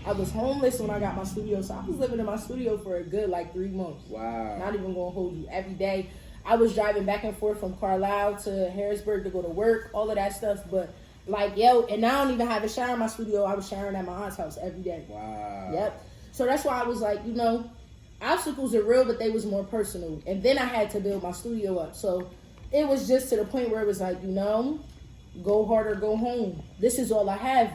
I was homeless when I got my studio, so I was living in my studio for a good 3 months. Wow. Not even gonna hold you. Every day, I was driving back and forth from Carlisle to Harrisburg to go to work, all of that stuff. But and I don't even have a shower in my studio. I was showering at my aunt's house every day. Wow. Yep. So that's why I was like, obstacles are real, but they was more personal. And then I had to build my studio up. So it was just to the point where it was like, go hard or go home. This is all I have.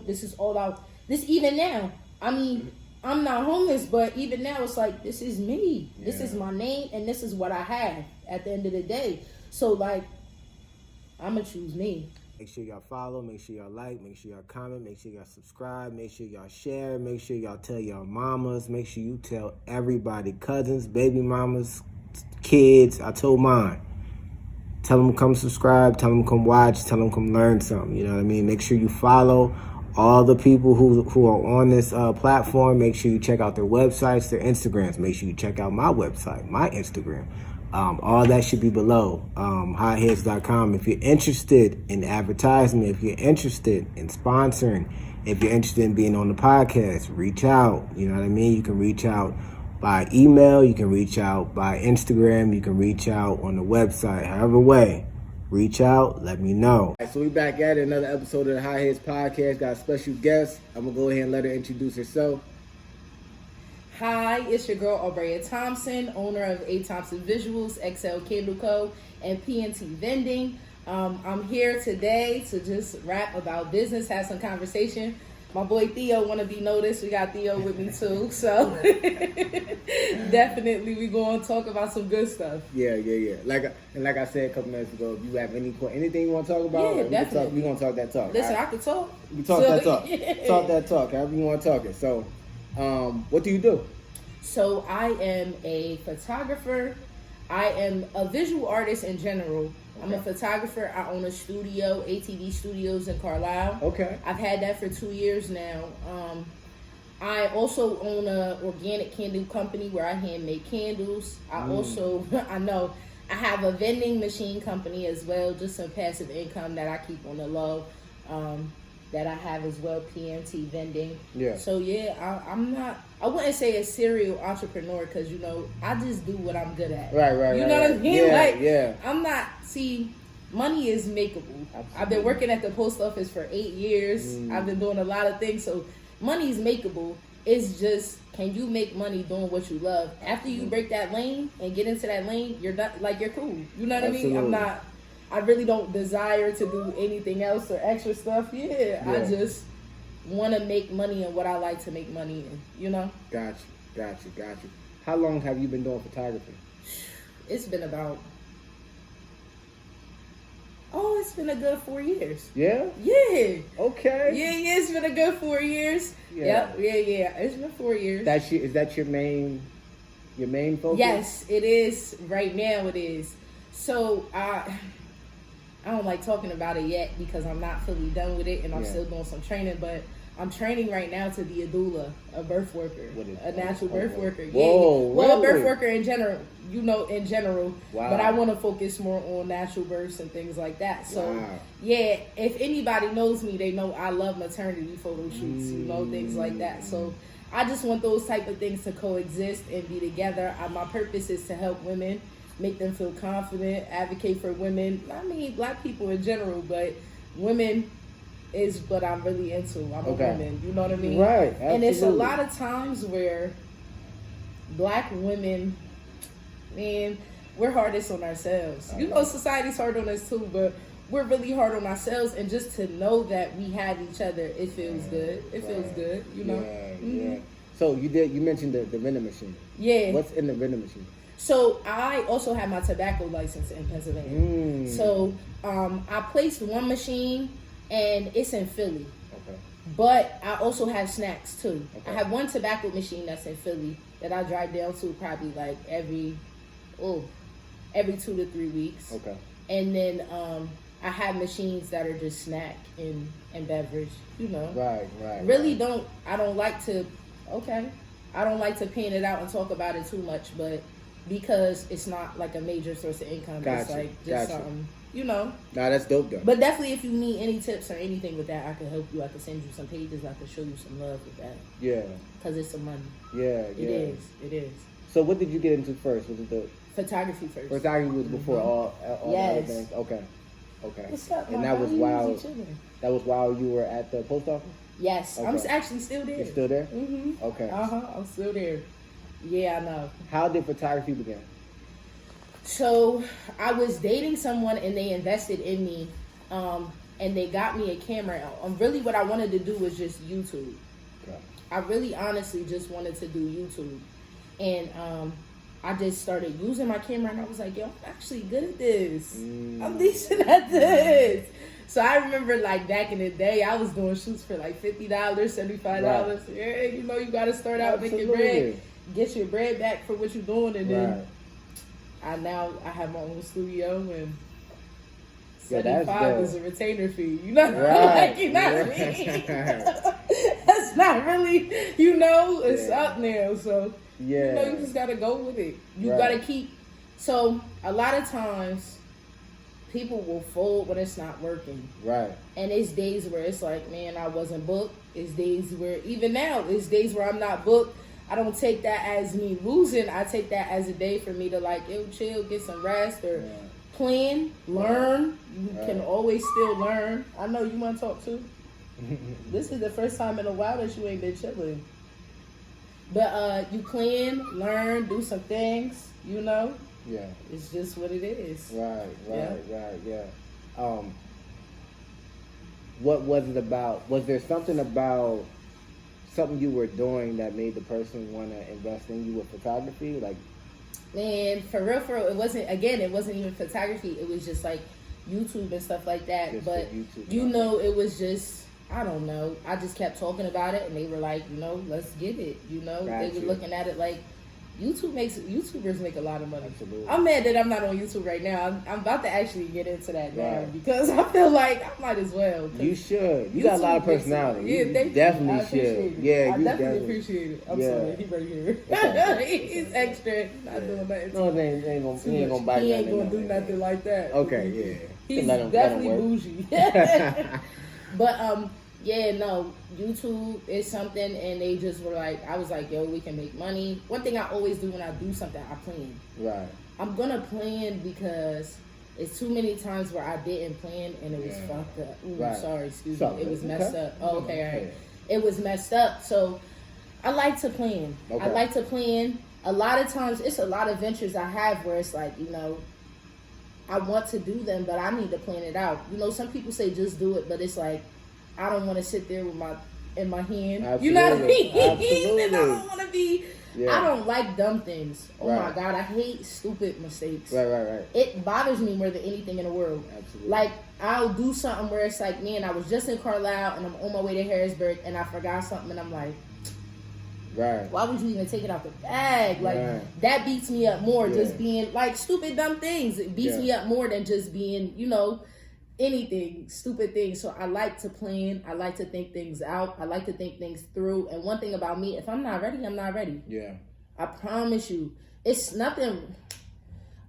This is all even now. I mean, I'm not homeless, but even now it's like, this is me. Yeah. This is my name, and this is what I have at the end of the day. So, I'm going to choose me. Make sure y'all follow, make sure y'all like, make sure y'all comment, make sure y'all subscribe, make sure y'all share, make sure y'all tell y'all mamas, make sure you tell everybody, cousins, baby mamas, kids. I told mine. Tell them come subscribe, tell them come watch, tell them come learn something, you know what I mean? Make sure you follow all the people who are on this platform. Make sure you check out their websites, their Instagrams. Make sure you check out my website, my Instagram. All that should be below, hotheads.com. If you're interested in advertisement, if you're interested in sponsoring, if you're interested in being on the podcast, reach out. You know what I mean? You can reach out by email, you can reach out by Instagram, you can reach out on the website. However way, reach out, let me know. All right, so we back at it, another episode of the High Heads Podcast. Got a special guest. I'm going to go ahead and let her introduce herself. Hi, it's your girl Aubrea Thompson, owner of A. Thompson Visuals, XL Candle Co., and P&T Vending. I'm here today to just rap about business, have some conversation. My boy Theo want to be noticed. We got Theo with me too, so definitely we going to talk about some good stuff. Yeah. Like I said a couple minutes ago, if you have anything you want to talk about, definitely. We're going to talk that talk. Listen, I can talk. We talk that talk. Talk that talk, however you want to talk it. So, what do you do? So I am a photographer. I am a visual artist in general. Okay. I'm a photographer. I own a studio, ATV Studios in Carlisle. Okay. I've had that for 2 years now. I also own a organic candle company where I hand make candles. I have a vending machine company as well, just some passive income that I keep on the low. That I have as well, PMT Vending. Yeah. So I wouldn't say a serial entrepreneur because, I just do what I'm good at. Right. You know what I mean? I'm not, money is makeable. Absolutely. I've been working at the post office for 8 years. I've been doing a lot of things. So money is makeable. It's just, can you make money doing what you love? After you break that lane and get into that lane, you're not, you're cool. You know what I mean? I really don't desire to do anything else or extra stuff. Yeah. I just want to make money in what I like to make money in, Got you. How long have you been doing photography? It's been about, it's been a good 4 years. Yeah? Yeah. Okay. Yeah, it's been a good 4 years. Yeah. Yep. Yeah. It's been 4 years. Is that your main focus? Yes, it is. Right now it is. So, I don't like talking about it yet because I'm not fully done with it and I'm still doing some training, but I'm training right now to be a doula, a birth worker, a natural birth worker. Whoa, well, a birth worker in general, in general, wow. But I want to focus more on natural births and things like that. So, if anybody knows me, they know I love maternity photo shoots, things like that. So, I just want those type of things to coexist and be together. My purpose is to help women, make them feel confident, advocate for women. I mean, black people in general, but women is what I'm really into. I'm a woman, you know what I mean? Right, absolutely. And it's a lot of times where black women, man, we're hardest on ourselves. Society's hard on us too, but we're really hard on ourselves. And just to know that we have each other, it feels good. It feels good, Yeah. So you mentioned the vending machine. Yeah. What's in the vending machine? So I also have my tobacco license in Pennsylvania. So I placed one machine and it's in Philly. Okay. But I also have snacks too. Okay. I have one tobacco machine that's in Philly that I drive down to probably every 2 to 3 weeks. Okay. And then I have machines that are just snack and beverage, Right. Really I don't like to paint it out and talk about it too much, but because it's not like a major source of income. It's like just something, Nah, that's dope though. But definitely, if you need any tips or anything with that, I can help you. I can send you some pages. I can show you some love with that. Yeah. Because it's some money. Yeah. It is. So what did you get into first? Was it the photography first? Photography was before all yes. the other things. Okay. What's up, and that was while you were at the post office. Yes, okay. I'm actually still there. You're still there? Mm-hmm. Okay. I'm still there. Yeah, I know. How did photography begin? So I was dating someone and they invested in me, and they got me a camera. Really, what I wanted to do was just YouTube. Okay. I really, honestly, just wanted to do YouTube, and I just started using my camera, and I was like, yo, I'm actually good at this. I'm decent at this. So I remember, like, back in the day, I was doing shoots for like $50, $75. Right. Yeah, you know, you got to start out making bread, get your bread back for what you're doing, and then I have my own studio, and $75 is a retainer fee. You know, like, you know what I mean? That's not really, it's up now. So you just gotta go with it. You gotta keep. So a lot of times, people will fold when it's not working. Right. And it's days where it's like, man, I wasn't booked. It's days where, even now, it's days where I'm not booked. I don't take that as me losing. I take that as a day for me to like, yo, chill, get some rest, or plan, learn. You can always still learn. I know you want to talk too. This is the first time in a while that you ain't been chilling. But you plan, learn, do some things, Yeah. It's just what it is. Right. What was it about? Was there something about something you were doing that made the person want to invest in you with photography? Like, man, for real, it wasn't even photography. It was just like YouTube and stuff like that. But it was just, I don't know. I just kept talking about it, and they were like, let's get it. They were looking at it like, YouTubers make a lot of money. Absolutely. I'm mad that I'm not on YouTube right now. I'm about to actually get into that now because I feel like I might as well. You should. You got a lot of personality. You definitely should. Yeah, I definitely appreciate it. I'm sorry, he right here. He's extra. Not doing nothing. No, he ain't gonna bite. He ain't gonna do nothing like that. Okay, yeah. He's definitely bougie. But YouTube is something, and they just were like, I was like, yo, we can make money. One thing I always do when I do something, I plan. Right. I'm gonna plan because it's too many times where I didn't plan and it was fucked up. Ooh, sorry, excuse me. It was messed up. Oh, okay, all right. It was messed up. So I like to plan. Okay. I like to plan. A lot of times, it's a lot of ventures I have where it's like, I want to do them, but I need to plan it out. Some people say just do it, but it's like, I don't want to sit there with in my hand. Absolutely. You know what I mean? Absolutely. And I don't want to be. Yeah. I don't like dumb things. Oh my God, I hate stupid mistakes. Right. It bothers me more than anything in the world. Absolutely. Like, I'll do something where it's like, man, I was just in Carlisle and I'm on my way to Harrisburg and I forgot something and I'm like, why would you even take it out the bag? Like, that beats me up more. Just being like stupid dumb things. It beats me up more than just being, anything, stupid things. So I like to plan. I like to think things out. I like to think things through. And one thing about me, if I'm not ready, I'm not ready. Yeah. I promise you. It's nothing.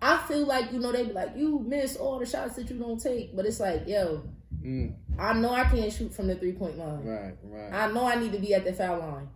I feel like, they be like, you miss all the shots that you don't take. But it's like, yo, I know I can't shoot from the 3-point line. Right. I know I need to be at the foul line.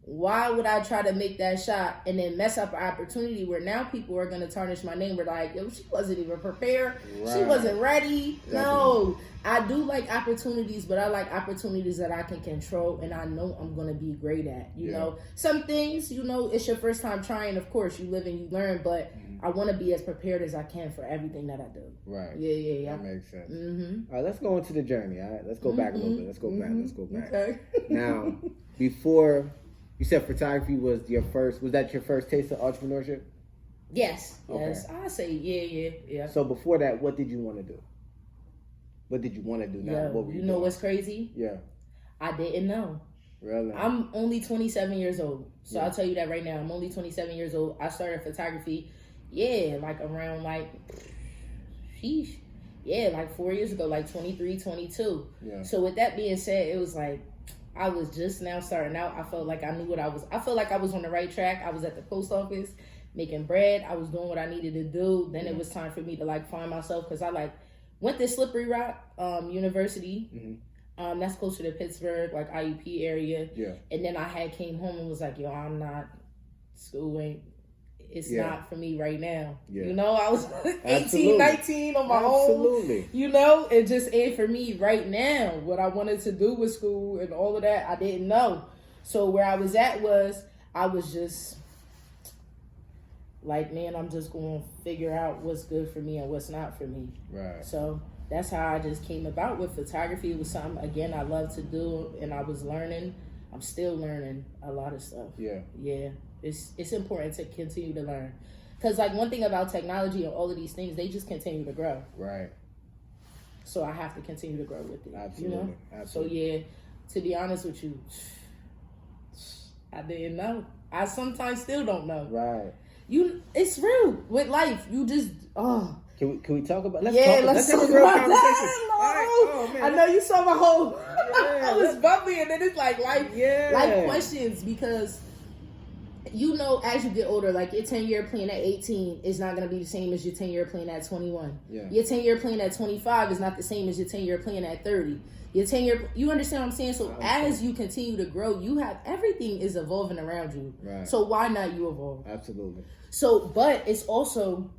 Why would I try to make that shot and then mess up an opportunity where now people are going to tarnish my name? We're like, yo, she wasn't even prepared. She wasn't ready. Definitely. No, I do like opportunities, but I like opportunities that I can control and I know I'm going to be great at. You know, some things, it's your first time trying. Of course, you live and you learn, but I want to be as prepared as I can for everything that I do. Right. Yeah. That makes sense. Mm-hmm. All right, let's go into the journey. All right, let's go back a little bit. Let's go back. Okay. Now, before... You said photography was that your first taste of entrepreneurship? Yes. I say yeah. So before that, what did you want to do? What did you want to do now? Yeah, what were you know what's crazy? Yeah. I didn't know. Really? I'm only 27 years old. So I'll tell you that right now. I'm only 27 years old. I started photography, like around like 4 years ago, like 23, 22. Yeah. So with that being said, it was like, I was just now starting out. I felt like I knew what I was. I felt like I was on the right track. I was at the post office making bread. I was doing what I needed to do. Then it was time for me to like find myself because I like Went to Slippery Rock University. That's closer to Pittsburgh, like IUP area. Yeah. And then I came home and was like, yo, I'm not schooling. It's not for me right now. Yeah. You know, I was 18, 19 on my own. You know, it just ain't for me right now. What I wanted to do with school and all of that, I didn't know. So where I was at was, I was just like, man, I'm just going to figure out what's good for me and what's not for me. Right. So that's how I just came about with photography. It was something, again, I love to do, and I was learning. I'm still learning a lot of stuff. Yeah. Yeah. It's important to continue to learn. Because, like, one thing about technology and all of these things, they just continue to grow. Right. So I have to continue to grow with it. Absolutely. You know? Absolutely. So, yeah, to be honest with you, I didn't know. I sometimes still don't know. Right. It's real with life. You just, Can we talk about? Let's talk have a real conversation. Right. I know you saw my whole. I was bubbly, and then it's like life questions, because you know, as you get older, like your 10-year plan at 18 is not going to be the same as your 10-year plan at 21. Yeah. Your 10-year plan at 25 is not the same as your 10-year plan at 30. Your 10-year, you understand what I'm saying? So as you continue to grow, everything is evolving around you. Right. So why not you evolve? Absolutely. So, but it's also,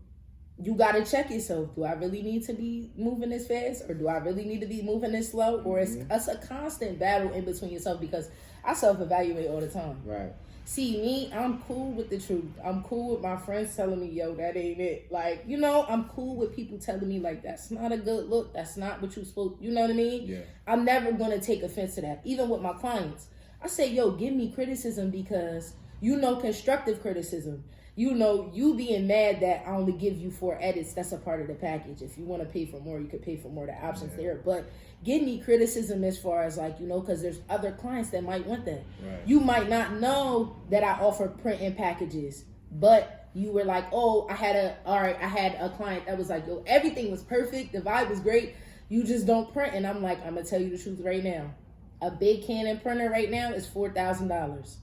you got to check yourself. Do I really need to be moving this fast, or do I really need to be moving this slow? Or it's a constant battle in between yourself, because I self-evaluate all the time. Right. See, me, I'm cool with the truth. I'm cool with my friends telling me, yo, that ain't it. Like, you know, I'm cool with people telling me, like, that's not a good look. That's not what you supposed, you know what I mean? Yeah. I'm never going to take offense to that. Even with my clients, I say, yo, give me criticism, because, you know, constructive criticism. You know, you being mad that I only give you 4 edits, that's a part of the package. If you want to pay for more, you could pay for more. The options there. But give me criticism as far as, like, you know, because there's other clients that might want that. Right. You might not know that I offer print and packages, but you were like, oh, I had a client that was like, yo, everything was perfect. The vibe was great. You just don't print. And I'm like, I'm going to tell you the truth right now. A big Canon printer right now is $4,000.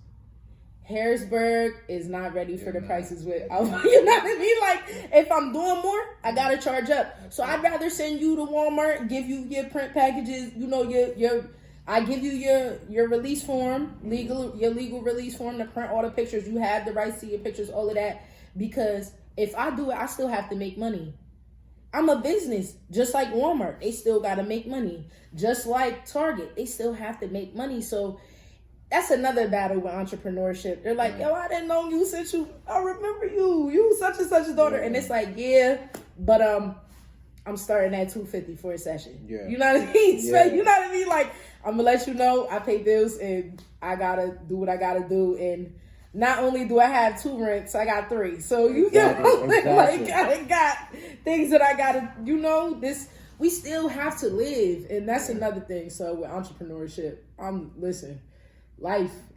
Harrisburg is not ready for the prices with, you know what I mean? Like, if I'm doing more, I gotta charge up. So I'd rather send you to Walmart, give you your print packages, you know, I give you your release form, your legal release form to print all the pictures. You have the rights to your pictures, all of that. Because if I do it, I still have to make money. I'm a business, just like Walmart. They still gotta make money. Just like Target, they still have to make money. So that's another battle with entrepreneurship. They're like, yo, I didn't know you since I remember you such and such a daughter. And it's like, but I'm starting at $250 for a session. Yeah. You know what I mean? So, you know what I mean? Like, I'm gonna let you know I pay bills and I gotta do what I gotta do. And not only do I have 2 rents, I got 3. So you know, like, I got things that I gotta, you know, we still have to live. And that's another thing. So with entrepreneurship,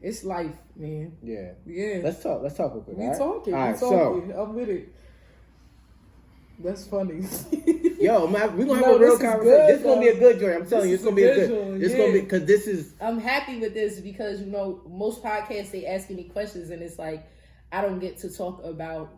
it's life, man. Yeah. Yeah. Let's talk real quick. We talking. I'm with it. That's funny. Yo, man, we're going to have a real conversation. This is going to be a good journey. I'm telling you, it's going to be a good journey. It's going to be, because this is... I'm happy with this because, you know, most podcasts, they asking me questions and it's like, I don't get to talk about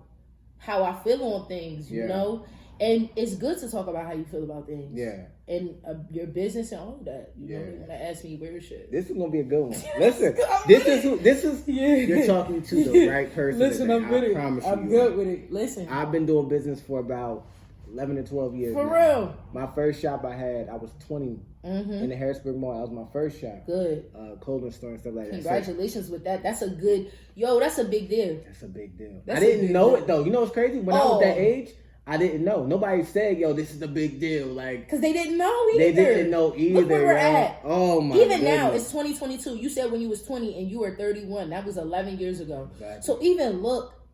how I feel on things, you know? And it's good to talk about how you feel about things. Yeah. And your business and all of that. You know, they want to ask me weird shit. This is going to be a good one. Listen, this is you're talking to the right person. Listen, I'm with it. I'm good with it. Listen. I've been doing business for about 11 to 12 years For now. real. My first shop I was 20 in the Harrisburg Mall. That was my first shop. Good. Clothing store and stuff like that. Congratulations with that. That's a big deal. That's a big deal. I didn't know it though. You know what's crazy? When I was that age, I didn't know. Nobody said, yo, this is a big deal. Like, because they didn't know either. They didn't know either. Look where we're at. Oh, my Even now, it's 2022. You said when you was 20 and you were 31. That was 11 years ago. Exactly. So even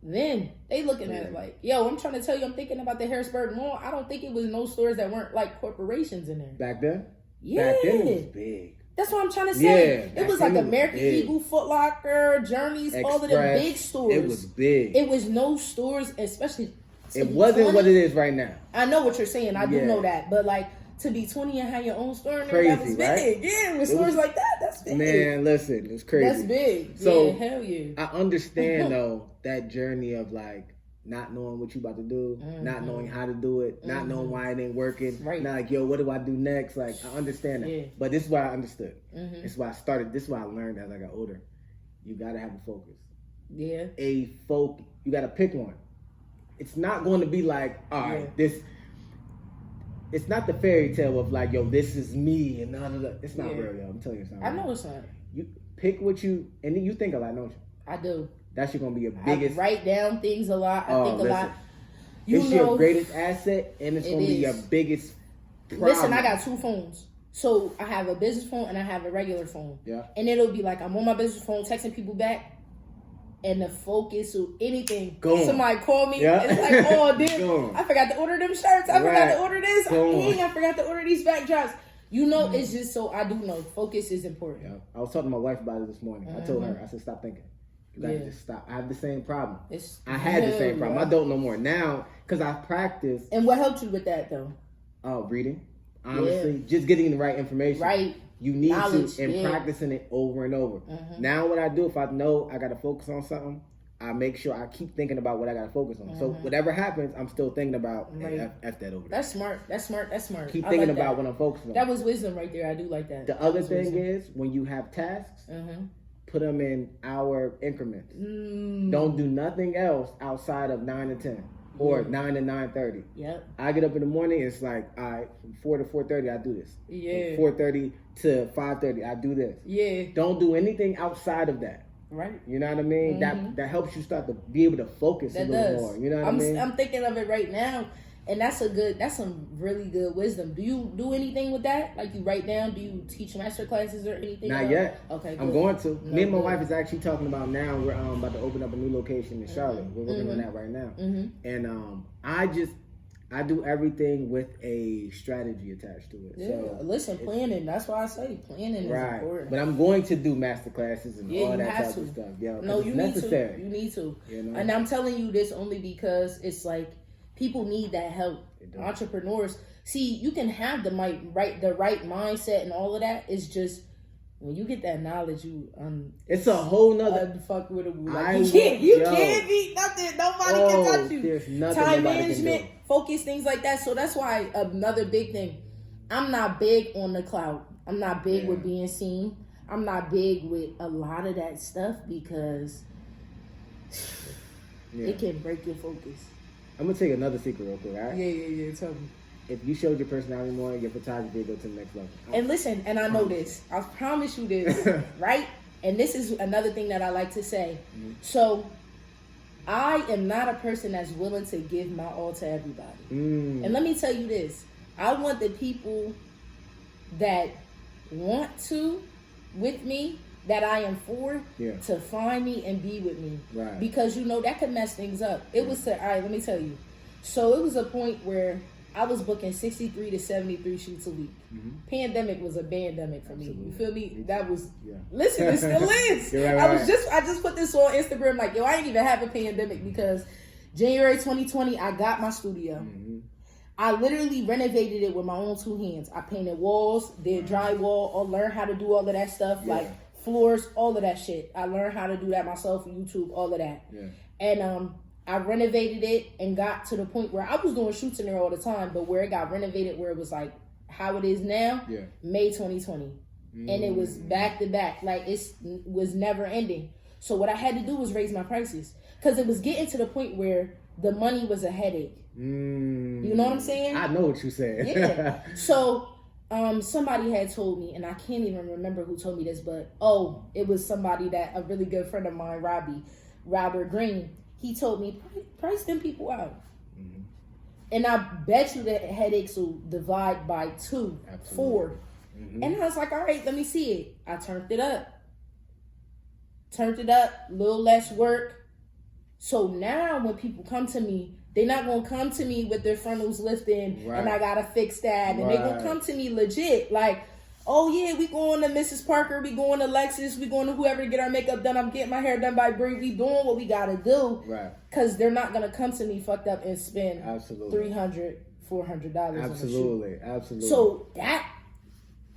then, they looking at it like, yo, I'm trying to tell you, I'm thinking about the Harrisburg Mall. I don't think it was no stores that weren't like corporations in there. Back then? Yeah. Back then it was big. That's what I'm trying to say. It was like American Eagle, Foot Locker, Journeys, all of the big stores. It was big. It was no stores, especially... It wasn't 20. What it is right now. I know what you're saying. I do know that. But like, to be 20 and have your own store in there, that was big. Right? Yeah, with stores like that, that's big. Man, listen, it's crazy. That's big. So, hell yeah. I understand though that journey of like not knowing what you about to do, not knowing how to do it, not knowing why it ain't working. Right. Not like, yo, what do I do next? Like, I understand that. Yeah. But this is why I understood. This is why I started. This is why I learned as I got older. You got to have a focus. Yeah. You got to pick one. It's not going to be like, all right, this. It's not the fairy tale of like, yo, this is me and none of that. It's not real, yo. I'm telling you, it's not real. I know it's not. You pick what you, and then you think a lot, don't you? I do. That's going to be your biggest. I write down things a lot. I think a lot. It's your greatest asset, and it's going to be your biggest problem. Listen, I got 2 phones. So I have a business phone and I have a regular phone. Yeah. And it'll be like, I'm on my business phone texting people back. And the focus or anything. Somebody call me. Yeah. And it's like, oh, damn, I forgot to order them shirts. I forgot to order this. I forgot to order these backdrops. You know, it's just so I do know focus is important. Yeah. I was talking to my wife about it this morning. I told her, I said, stop thinking. You gotta just stop. I have the same problem. I had the same problem. I don't no more now because I practice. And what helped you with that though? Reading. Honestly, just getting the right information. Right. You need knowledge, to, and practicing it over and over. Now what I do, if I know I got to focus on something, I make sure I keep thinking about what I got to focus on. So whatever happens, I'm still thinking about, F that over there. That's smart. That's smart. Keep thinking about what I'm focusing on. That was wisdom right there. I do like that. The other thing is, when you have tasks, put them in hour increments. Don't do nothing else outside of 9 to 10. Or 9 to 9:30. Yep. I get up in the morning. It's like, all right, from 4 to 4:30, I do this. Yeah. From 4:30 to 5:30, I do this. Yeah. Don't do anything outside of that. Right. You know what I mean? That helps you start to be able to focus a little more. You know what I mean? I'm thinking of it right now, and that's some really good wisdom. Do you do anything with that? Like you write down? Do you teach master classes or anything? Not yet. Okay. Good. I'm going to. Me and my wife is actually talking about now. We're about to open up a new location in Charlotte. We're working on that right now. And I do everything with a strategy attached to it. Yeah. So listen, planning. That's why I say planning is important. But I'm going to do master classes and all that type of stuff. Yeah. No, you need to. You need to. You know? And I'm telling you this only because it's like. People need that help. Entrepreneurs, see, you can have the right mindset and all of that. It's just when you get that knowledge, it's a whole nother fuck with it. Like, you can't be nothing. Nobody can touch you. There's nothing. Time management, focus, things like that. So that's why another big thing. I'm not big on the cloud. I'm not big with being seen. I'm not big with a lot of that stuff because it can break your focus. I'm going to tell you another secret real quick, all right? Yeah. Tell me. If you showed your personality more, your photography will go to the next level. And listen, and I know this. I promise you this, right? And this is another thing that I like to say. So, I am not a person that's willing to give my all to everybody. And let me tell you this. I want the people that want to with me, that I am for, to find me and be with me. Right. Because, that could mess things up. It was all right, let me tell you. So it was a point where I was booking 63 to 73 shoots a week. Pandemic was a bandemic for me. You feel me? That was, listen, it still is. I just put this on Instagram like, I didn't even have a pandemic because January 2020, I got my studio. I literally renovated it with my own 2 hands. I painted walls, did drywall, or learned how to do all of that stuff. Like, floors, all of that shit. I learned how to do that myself, YouTube, all of that. Yeah. And I renovated it and got to the point where I was doing shoots in there all the time, but where it got renovated, where it was like how it is now, May 2020. And it was back to back. Like it was never ending. So what I had to do was raise my prices because it was getting to the point where the money was a headache. You know what I'm saying? I know what you're saying. Yeah. So somebody had told me, and I can't even remember who told me this, but it was somebody that a really good friend of mine, Robert Green. He told me, price them people out. And I bet you that headaches will divide by 2, 4. And I was like, all right, let me see it. I turned it up, a little less work. So now when people come to me, they're not going to come to me with their frontals lifting and I got to fix that. And they're going to come to me legit. Like, oh, yeah, we going to Mrs. Parker. We going to Lexus. We going to whoever to get our makeup done. I'm getting my hair done by Bree. We doing what we got to do. Right. Because they're not going to come to me fucked up and spend $300, $400 Absolutely. So that,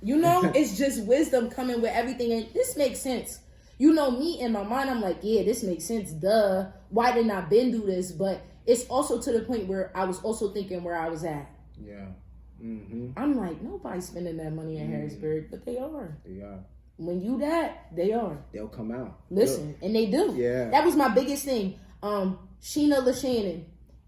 it's just wisdom coming with everything. And this makes sense. Me in my mind, I'm like, yeah, this makes sense. Duh. Why didn't I been do this? But it's also to the point where I was also thinking where I was at. Yeah. Mm-hmm. I'm like, nobody's spending that money in Harrisburg, but they are. They are. When you that, they are. They'll come out. Listen, and they do. Yeah. That was my biggest thing. Sheena LaShannon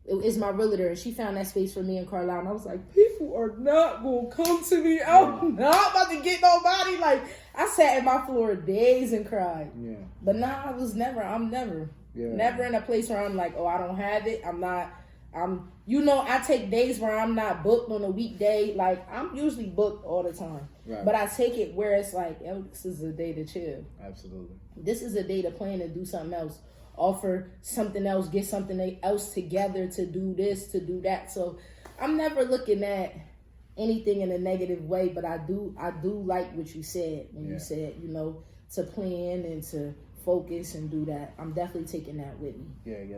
is my realtor, and she found that space for me in Carlisle. And I was like, people are not going to come to me. I'm not about to get nobody. Like, I sat in my floor days and cried. Yeah. But now I'm never in a place where I'm like, oh, I don't have it. I take days where I'm not booked on a weekday. Like, I'm usually booked all the time. Right. But I take it where it's like, oh, this is a day to chill. Absolutely. This is a day to plan and do something else. Offer something else, get something else together to do this, to do that. So I'm never looking at anything in a negative way, but I do like what you said when you said, to plan and to focus and do that. I'm definitely taking that with me. Yeah.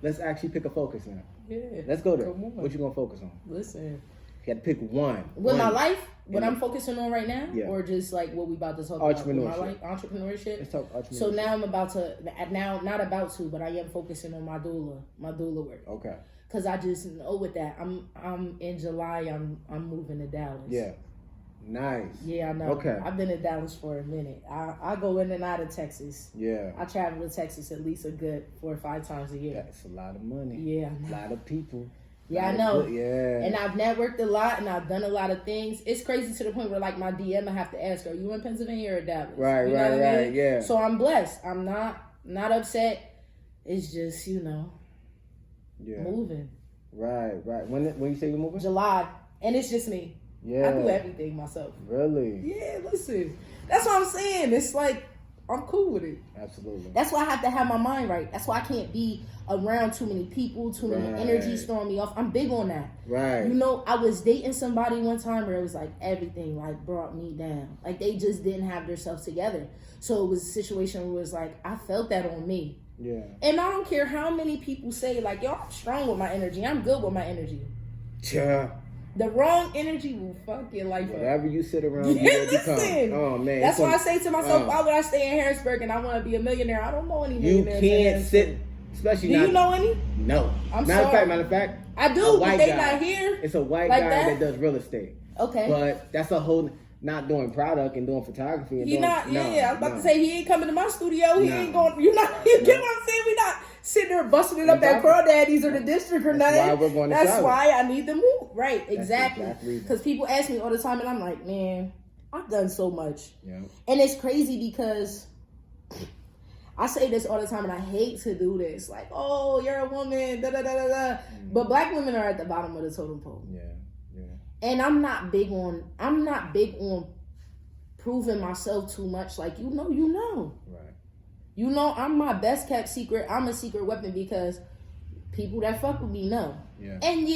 Let's actually pick a focus now. Yeah. Let's go there. What you gonna focus on? Listen. You got to pick one. With my life, what I'm focusing on right now, yeah. Or just like what we about to talk about? With my life, entrepreneurship. Let's talk entrepreneurship. So now I'm about to, not about to, but I am focusing on my doula work. Okay. Because I just know with that, I'm in July, I'm moving to Dallas. Yeah. Nice. Yeah, I know. Okay. I've been in Dallas for a minute. I go in and out of Texas. Yeah. I travel to Texas at least a good 4 or 5 times a year. That's a lot of money. Yeah. A lot of people. Yeah, I know. Yeah. And I've networked a lot and I've done a lot of things. It's crazy to the point where like my DM, I have to ask, are you in Pennsylvania or Dallas? Right, you know right, yeah. So I'm blessed. I'm not upset. It's just, moving. Right. When you say you're moving? July. And it's just me. Yeah. I do everything myself. Really? Yeah, listen. That's what I'm saying. It's like, I'm cool with it. Absolutely. That's why I have to have my mind right. That's why I can't be around too many people, too many energies throwing me off. I'm big on that. Right. I was dating somebody one time where it was like everything like brought me down. Like they just didn't have themselves together. So it was a situation where it was like, I felt that on me. Yeah. And I don't care how many people say like, yo, I'm strong with my energy. I'm good with my energy. Yeah. The wrong energy will fuck your life up. Whatever you sit around, you will become. Oh, man. That's why I say to myself, why would I stay in Harrisburg and I want to be a millionaire? I don't know any millionaires. You can't sit, especially Do you know any? No. I'm sorry. Matter of fact. I do, but they not here. It's a white guy that does real estate. Okay. But that's a whole, not doing product and doing photography. And I was about to say, he ain't coming to my studio. He ain't going, you get what I'm saying? We not sitting there busting it up at Crawdaddy's or the district or nothing. That's why we're going to That's why I need to move. Right, exactly. Because people ask me all the time and I'm like, man, I've done so much. Yeah. And it's crazy because I say this all the time and I hate to do this. Like, oh, you're a woman, da da da da da. But black women are at the bottom of the totem pole. Yeah. And I'm not big on proving myself too much. Like, you know. Right. I'm my best kept secret. I'm a secret weapon because people that fuck with me know. Yeah. And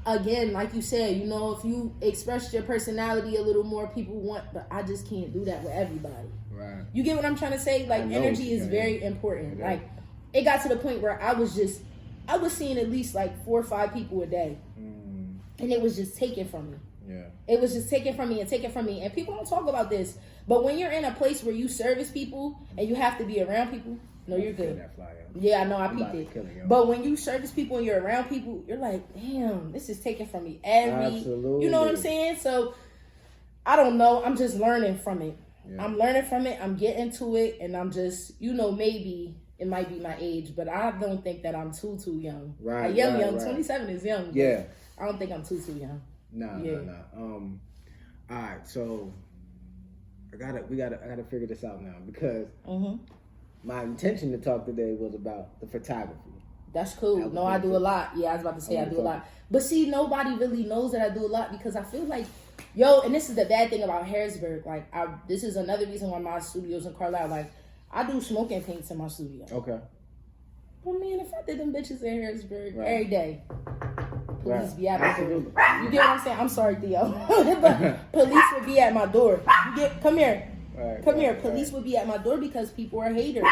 again, like you said, if you express your personality a little more, people want, but I just can't do that with everybody. Right. You get what I'm trying to say? Like, energy is very important. Like, it got to the point where I was seeing at least like 4 or 5 people a day. And it was just taken from me. Yeah. It was just taken from me and taken from me. And people don't talk about this. But when you're in a place where you service people and you have to be around people, no, you're good. Yeah, I know, I peeped it. But when you service people and you're around people, you're like, damn, this is taken from me. Absolutely. You know what I'm saying? So, I don't know. I'm just learning from it. Yeah. I'm learning from it. I'm getting to it. And I'm just, maybe it might be my age. But I don't think that I'm too young. Right. I am young. Right. 27 is young. Yeah. I don't think I'm too young. No. All right, so I gotta figure this out now because my intention to talk today was about the photography. That's cool. No, I do a lot. Yeah, I was about to say I do a lot. But see, nobody really knows that I do a lot because I feel like, and this is the bad thing about Harrisburg. Like, this is another reason why my studio's in Carlisle. Like, I do smoking paints in my studio. Okay. Well, man, if I did them bitches in Harrisburg every day. Police be at my door. You get what I'm saying? I'm sorry, Theo. But police would be at my door. Come here. Come here. Police would be at my door because people are haters.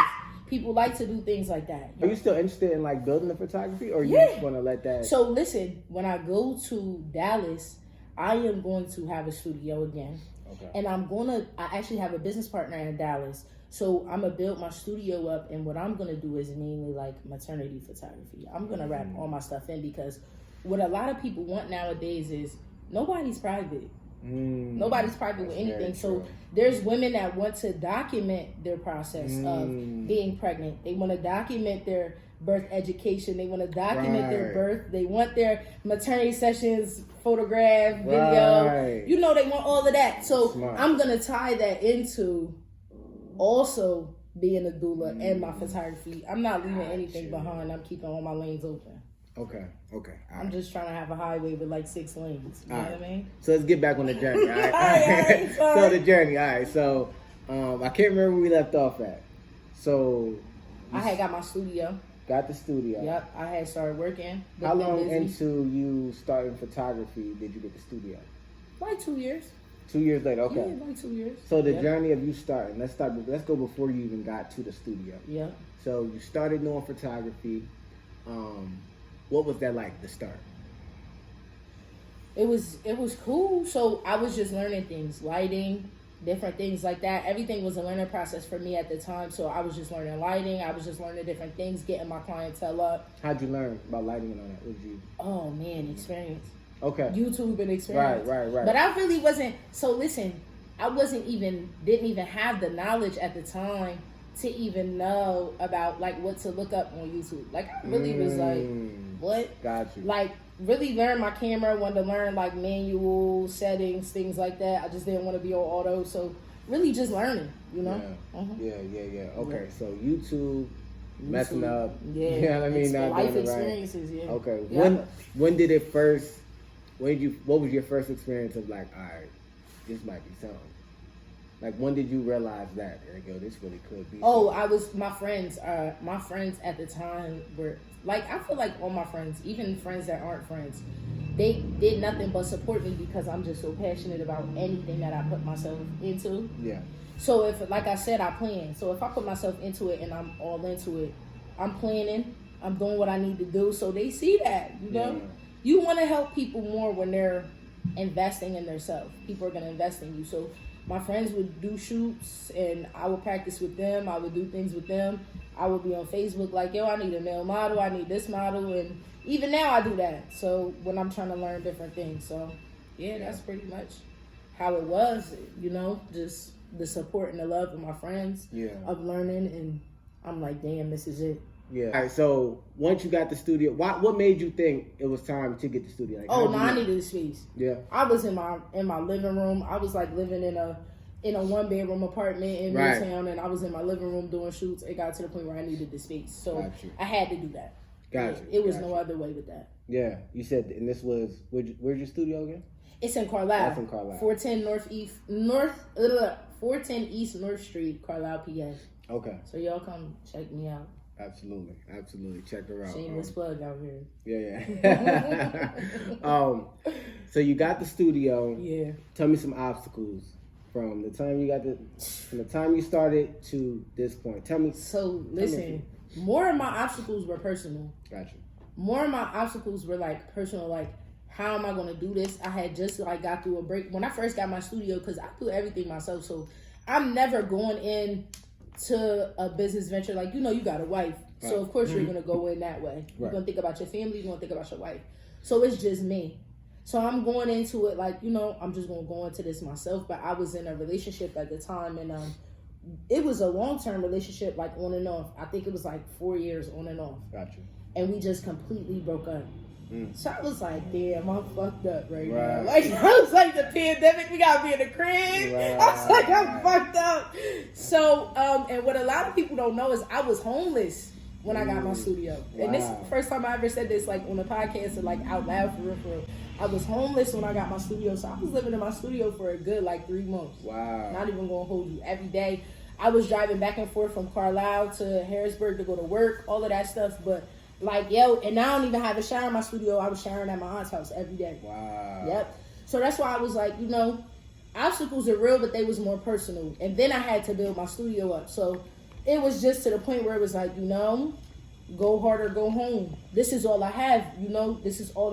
People like to do things like that. Are you still interested in like building the photography or you just want to let that? So listen, when I go to Dallas, I am going to have a studio again. Okay. And I actually have a business partner in Dallas So I'm gonna build my studio up, and what I'm gonna do is mainly like maternity photography. I'm gonna wrap all my stuff in, because what a lot of people want nowadays is nobody's private. Nobody's private with anything. So there's women that want to document their process of being pregnant. They want to document their birth education. They want to document their birth. They want their maternity sessions photographed, video. You know, they want all of that. So I'm going to tie that into also being a doula and my photography. I'm not leaving anything behind. I'm keeping all my lanes open. Okay. I'm just trying to have a highway with like 6 lanes. You know what I mean? So let's get back on the journey. All right. All right, So the journey. All right. So I can't remember where we left off at. So I had got my studio. Got the studio. Yep. I had started working. How long into you starting photography did you get the studio? Like 2 years. 2 years later. Okay. Yeah, like 2 years. So the journey of you starting. Let's go before you even got to the studio. Yeah. So you started doing photography. What was that like to start? It was cool. So I was just learning things, lighting, different things like that. Everything was a learning process for me at the time. So I was just learning lighting. I was just learning different things, getting my clientele up. How'd you learn about lighting and all that? What did you? Oh man, experience. Okay. YouTube and experience. Right. But I really wasn't. So listen, I didn't even have the knowledge at the time to even know about like what to look up on YouTube. Like I really was like, what? Got you. Like really learn my camera, wanted to learn like manual settings, things like that. I just didn't want to be on auto. So really just learning, you know? Yeah. Okay, so YouTube, messing up. Yeah. You know what I mean? Not life doing it experiences, right. yeah. Okay. Yeah. When did it first, what was your first experience of like, all right, this might be something? Like, when did you realize that? Like, yo, this really could be something? My friends at the time were, like, I feel like all my friends, even friends that aren't friends, they did nothing but support me because I'm just so passionate about anything that I put myself into. Yeah. So if, like I said, I plan. So if I put myself into it and I'm all into it, I'm planning, I'm doing what I need to do. So they see that, you know? Yeah. You want to help people more when they're investing in themselves. People are going to invest in you. So my friends would do shoots and I would practice with them. I would do things with them. I would be on Facebook like, yo, I need a male model. I need this model. And even now I do that. So when I'm trying to learn different things. So yeah, that's pretty much how it was, you know, just the support and the love of my friends of learning. And I'm like, damn, this is it. Yeah. All right. So once you got the studio, what made you think it was time to get the studio? Like, I needed a space. Yeah. I was in my living room. I was like living in a 1-bedroom apartment in Midtown, and I was in my living room doing shoots. It got to the point where I needed the space, so I had to do that. Gotcha. It was no other way with that. Yeah. You said, and this was where's your studio again? It's in Carlisle. That's in Carlisle. 410 East North Street, Carlisle, PA. Okay. So y'all come check me out. Absolutely. Check her out. Shameless plug out here. Yeah. So you got the studio. Yeah. Tell me some obstacles from the time you started to this point. Tell me. So listen, more of my obstacles were personal. Gotcha. More of my obstacles were like personal, like how am I going to do this? I had just like got through a break when I first got my studio because I do everything myself. So I'm never going in to a business venture like, you know, you got a wife. Right. So of course you're going to go in that way. You're going to think about your family. You're going to think about your wife. So it's just me. So I'm going into it like, you know, I'm just going to go into this myself. But I was in a relationship at the time and it was a long-term relationship, like on and off. I think it was like 4 years on and off. Gotcha. And we just completely broke up. So I was like, damn, I'm fucked up right now. Like, I was like, the pandemic, we gotta be in the crib. I was like, I'm fucked up. So, and what a lot of people don't know is I was homeless when I got my studio. And this is the first time I ever said this, like, on the podcast and, like, out loud for real. I was homeless when I got my studio. So I was living in my studio for a good, like, 3 months. Wow. Not even gonna hold you. Every day, I was driving back and forth from Carlisle to Harrisburg to go to work, all of that stuff. But like, yo, and I don't even have a shower in my studio. I was showering at my aunt's house every day. Wow. Yep. So that's why I was like, you know, obstacles are real, but they was more personal. And then I had to build my studio up. So it was just to the point where it was like, you know, go hard or go home. This is all I have, you know. This is all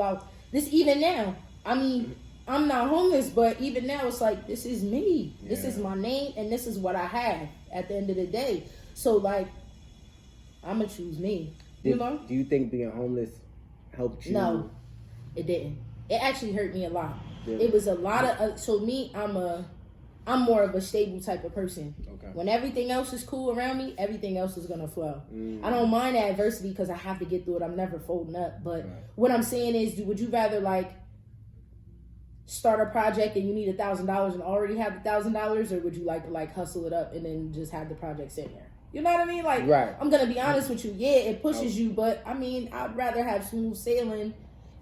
this even now. I mean, I'm not homeless, but even now it's like, this is me. Yeah. This is my name, and this is what I have at the end of the day. So, like, I'm going to choose me. You know? Do you think being homeless helped you? No, it didn't. It actually hurt me a lot. Yeah. It was a lot of... so, me, I'm more of a stable type of person. Okay. When everything else is cool around me, everything else is going to flow. Mm. I don't mind adversity because I have to get through it. I'm never folding up. But what I'm saying is, would you rather, like, start a project and you need $1,000 and already have the $1,000, or would you like to like hustle it up and then just have the project sitting there? You know what I mean? Like, I'm gonna be honest with you. Yeah, it pushes you, but I mean, I'd rather have smooth sailing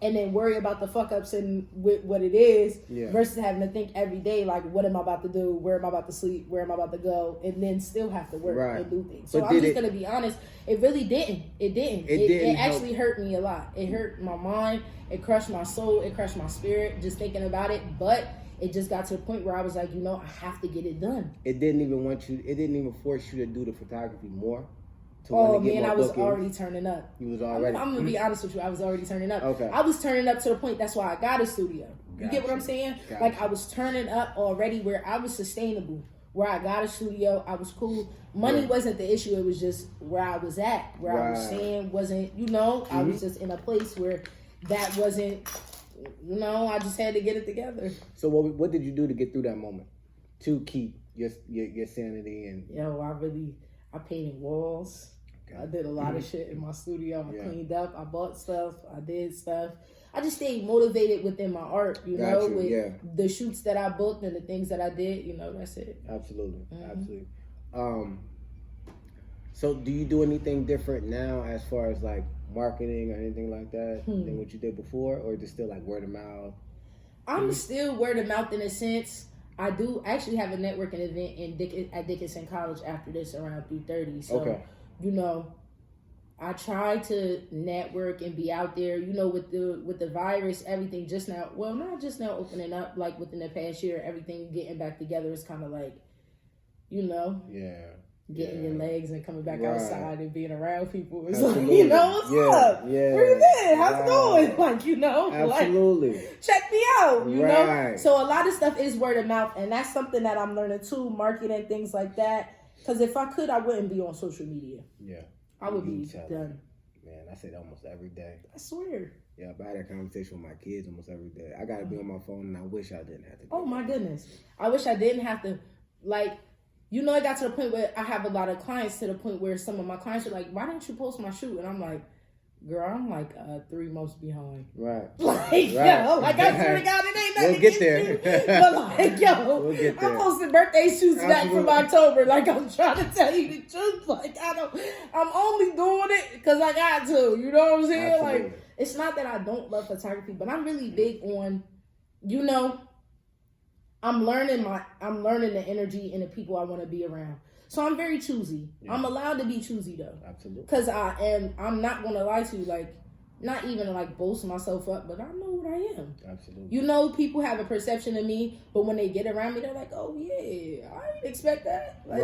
and then worry about the fuck ups and with what it is versus having to think every day like, what am I about to do? Where am I about to sleep? Where am I about to go? And then still have to work and do things. So but I'm just gonna be honest. It really didn't. It didn't. It actually hurt me a lot. It hurt my mind. It crushed my soul. It crushed my spirit just thinking about it. But it just got to a point where I was like, you know, I have to get it done. It didn't even force you to do the photography more? Oh man, I was already turning up. You was already. I'm gonna be honest with you. I was already turning up. Okay. I was turning up to the point. That's why I got a studio. You get what I'm saying? Gotcha. Like I was turning up already, where I was sustainable. Where I got a studio, I was cool. Money wasn't the issue. It was just where I was at. Where I was staying wasn't. You know, I was just in a place where that wasn't. You know, I just had to get it together. So what did you do to get through that moment? To keep your sanity and. I painted walls. I did a lot of shit in my studio. I cleaned up. I bought stuff. I did stuff. I just stayed motivated within my art, you know, with the shoots that I booked and the things that I did. You know, that's it. Absolutely. Absolutely. So do you do anything different now as far as like marketing or anything like that than what you did before, or just still like word of mouth? I'm still word of mouth in a sense. I do actually have a networking event at Dickinson College after this around 3:30. So, you know, I try to network and be out there. You know, with the virus, everything just now. Well, not just now opening up. Like within the past year, everything getting back together is kind of like, you know, getting your legs and coming back outside and being around people. It's like, you know, what's up? Yeah. Where you been? How's it going? Like, you know, like, check me out, you know? So a lot of stuff is word of mouth, and that's something that I'm learning too, marketing, things like that. Because if I could, I wouldn't be on social media. Yeah. I would be done. Man, I say that almost every day. I swear. Yeah, I had that conversation with my kids almost every day. I got to be on my phone, and I wish I didn't have to. Oh, my goodness. I wish I didn't have to, like... You know, it got to the point where I have a lot of clients, to the point where some of my clients are like, why didn't you post my shoot? And I'm like, girl, I'm like 3 months behind. Right. Like, yo, like I swear to God, it ain't nothing. We'll get there. But like, yo, I'm posting birthday shoots back from October. Like, I'm trying to tell you the truth. Like, I'm only doing it because I got to. You know what I'm saying? Absolutely. Like, it's not that I don't love photography, but I'm really big on, you know, I'm learning the energy and the people I want to be around. So I'm very choosy. Yeah. I'm allowed to be choosy though. Absolutely. Because I'm not going to lie to you, like, not even to like boast myself up, but I know what I am. Absolutely. You know, people have a perception of me, but when they get around me, they're like, oh yeah, I didn't expect that. Like,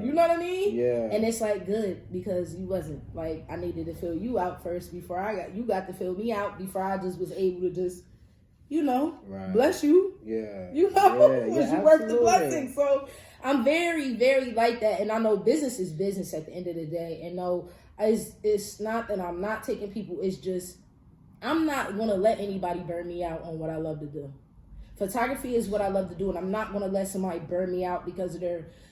you know what I mean? Yeah. And it's like good, because you wasn't. Like, I needed to fill you out first before you got to fill me out before I just was able to just, you know, bless you. Yeah. You know, you worth the blessing. So I'm very, very like that. And I know business is business at the end of the day. And no, it's not that I'm not taking people. It's just, I'm not going to let anybody burn me out on what I love to do. Photography is what I love to do. And I'm not going to let somebody burn me out because of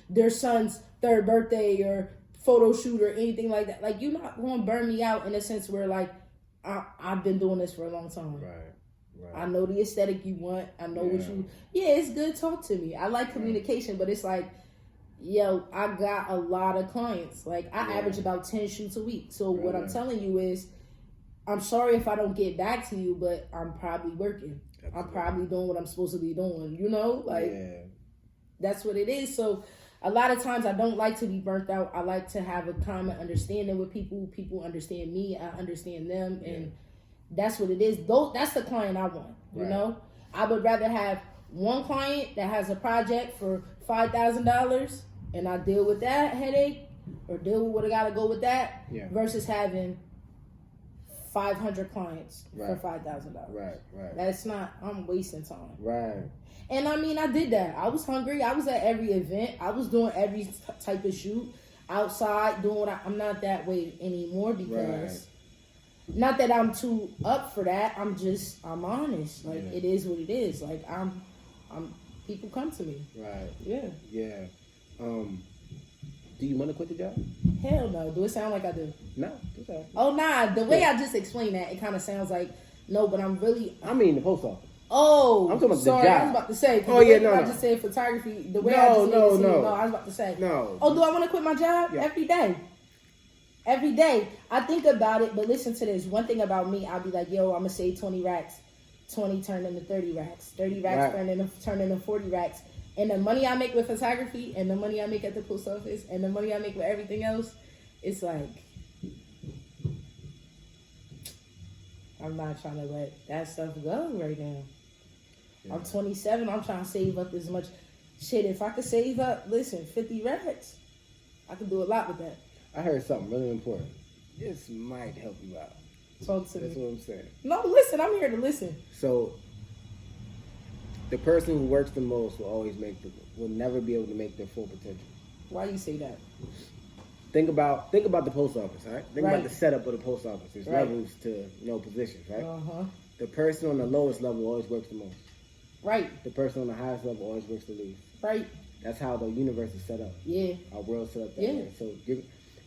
their son's 3rd birthday or photo shoot or anything like that. Like, you're not going to burn me out in a sense where, like, I've been doing this for a long time. Right. I know the aesthetic you want. I know what you... Yeah, it's good. Talk to me. I like communication, but it's like, yo, I got a lot of clients. Like, I average about 10 shoots a week. So what I'm telling you is, I'm sorry if I don't get back to you, but I'm probably working. Absolutely. I'm probably doing what I'm supposed to be doing. You know? Like, that's what it is. So a lot of times I don't like to be burnt out. I like to have a common understanding with people. People understand me. I understand them. And that's what it is. That's the client I want, you know? I would rather have one client that has a project for $5,000 and I deal with that headache or deal with what I got to go with that versus having 500 clients for $5,000. Right. That's not. I'm wasting time. Right. And I mean, I did that. I was hungry. I was at every event. I was doing every type of shoot outside, doing what I'm not that way anymore because not that I'm too up for that. I'm honest. Like it is what it is. Like I'm people come to me. Right. Yeah. Yeah. Do you want to quit the job? Hell no. Do it sound like I do? No. Okay. Oh nah. The way I just explained that, it kind of sounds like no, but I'm really. I mean the post office. Oh, I'm talking about sorry, the job. I was about to say. Oh yeah, I just said photography. The way I was about to say. No. Oh, do I want to quit my job? Yeah. Every day. Every day. I think about it, but listen to this. One thing about me, I'll be like, yo, I'm gonna save 20 racks. 20 turn into 30 racks. 30 racks turn into 40 racks. And the money I make with photography and the money I make at the post office and the money I make with everything else, it's like I'm not trying to let that stuff go right now. Yeah. I'm 27. I'm trying to save up as much. Shit, if I could save up, 50 racks, I could do a lot with that. I heard something really important. This might help you out. Talk to me. That's what I'm saying. No, listen. I'm here to listen. So, the person who works the most will never be able to make their full potential. Why you say that? Think about the post office, all right? Think about the setup of the post office. There's levels to positions, right? Uh-huh. The person on the lowest level always works the most. Right. The person on the highest level always works the least. Right. That's how the universe is set up. Yeah. Our world's set up that way. So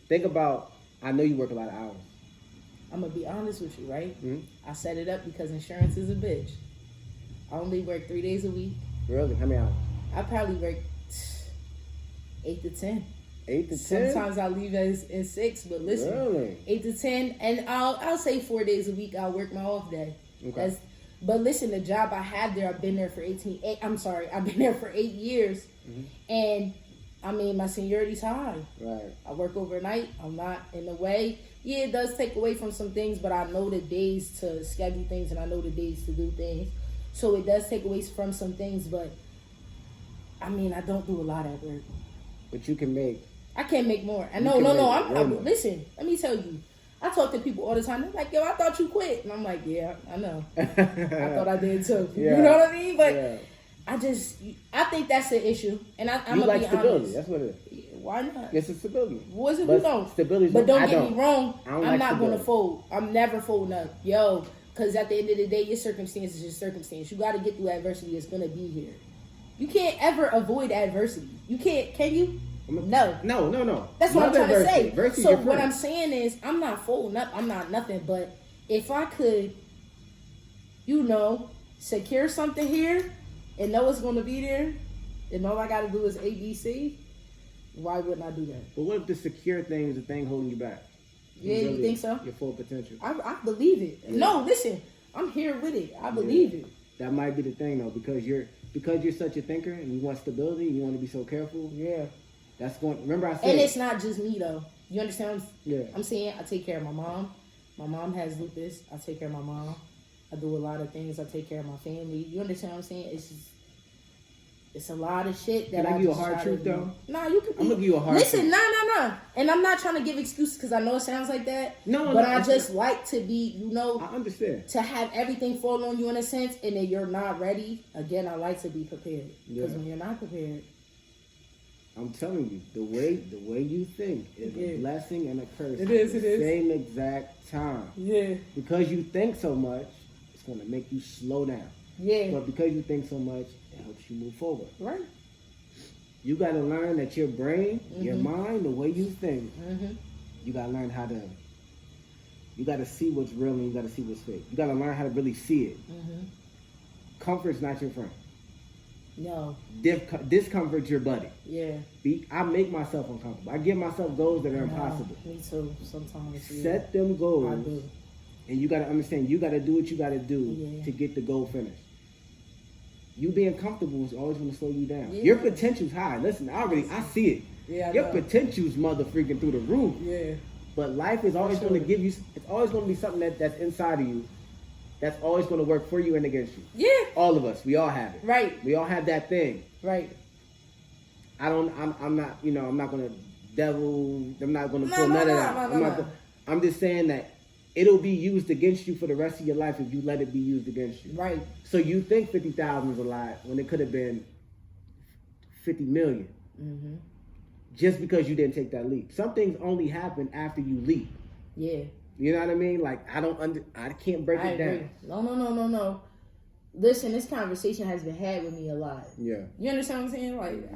think about, I know you work a lot of hours. I'm going to be honest with you, right? Mm-hmm. I set it up because insurance is a bitch. I only work 3 days a week. Really? How many hours? I probably work 8 to 10. 8 to 10? Sometimes I leave in 6, but listen. Really? 8 to 10, and I'll say 4 days a week I'll work my off day. Okay. But listen, the job I have there, I've been there for 8 years. Mm-hmm. And I mean, my seniority's high. Right. I work overnight. I'm not in the way. Yeah, it does take away from some things, but I know the days to schedule things and I know the days to do things. So it does take away from some things, but I mean, I don't do a lot at work. But you can make. I can't make more. I'm listen, let me tell you. I talk to people all the time. They're like, yo, I thought you quit. And I'm like, yeah, I know. I thought I did too. Yeah. You know what I mean? But I think that's the issue. And I'm going to be stability. honest. That's what it is. Why not? It's a stability. What is it? Who don't? Stability. But don't get me wrong. I'm not going to fold. I'm never folding up. Yo, because at the end of the day, your circumstance is your circumstance. You got to get through adversity. It's going to be here. You can't ever avoid adversity. You can't. Can you? No. That's what I'm trying to say. So what I'm saying is, I'm not folding up. I'm not nothing. But if I could, secure something here and know it's going to be there, and all I got to do is ABC, why wouldn't I do that? But what if the secure thing is the thing holding you back? You think so? Your full potential. I believe it. Yeah. No, listen. I'm here with it. I believe it. That might be the thing, though, because you're such a thinker and you want stability, you want to be so careful. Yeah. That's going. Remember I said. And it's not just me though. You understand? Yeah. I'm saying I take care of my mom. My mom has lupus. I take care of my mom. I do a lot of things. I take care of my family. You understand what I'm saying? It's a lot of shit that I give you a hard truth though. Nah, you can. I'm gonna give you a hard truth. Listen, nah. And I'm not trying to give excuses because I know it sounds like that. But I just like to be, I understand. To have everything fall on you in a sense, and then you're not ready. Again, I like to be prepared because when you're not prepared. I'm telling you, the way you think is a blessing and a curse. It is. Same exact time. Yeah. Because you think so much, it's going to make you slow down. Yeah. But because you think so much, it helps you move forward. Right. You got to learn that your brain, your mind, the way you think, you got to learn how to. You got to see what's real and you got to see what's fake. You got to learn how to really see it. Comfort's not your friend. No. Discomfort's your buddy. Yeah. I make myself uncomfortable. I give myself goals that are impossible. Me too, sometimes. Set them goals. I do. And you got to understand, you got to do what you got to do to get the goal finished. You being comfortable is always going to slow you down. Yeah. Your potential's high. Listen, I see it. Yeah, your potential's mother freaking through the roof. Yeah. But life is always going to give you, it's always going to be something that's inside of you. That's always going to work for you and against you. Yeah. All of us. We all have it. Right. We all have that thing. Right. I'm not going to devil. I'm not going to pull none of that. I'm just saying that it'll be used against you for the rest of your life if you let it be used against you. Right. So you think 50,000 is a lot when it could have been 50 million. Mm-hmm. Just because you didn't take that leap. Some things only happen after you leap. Yeah. You know what I mean? Like, I can't break it down. No. Listen, this conversation has been had with me a lot. Yeah. You understand what I'm saying? Like,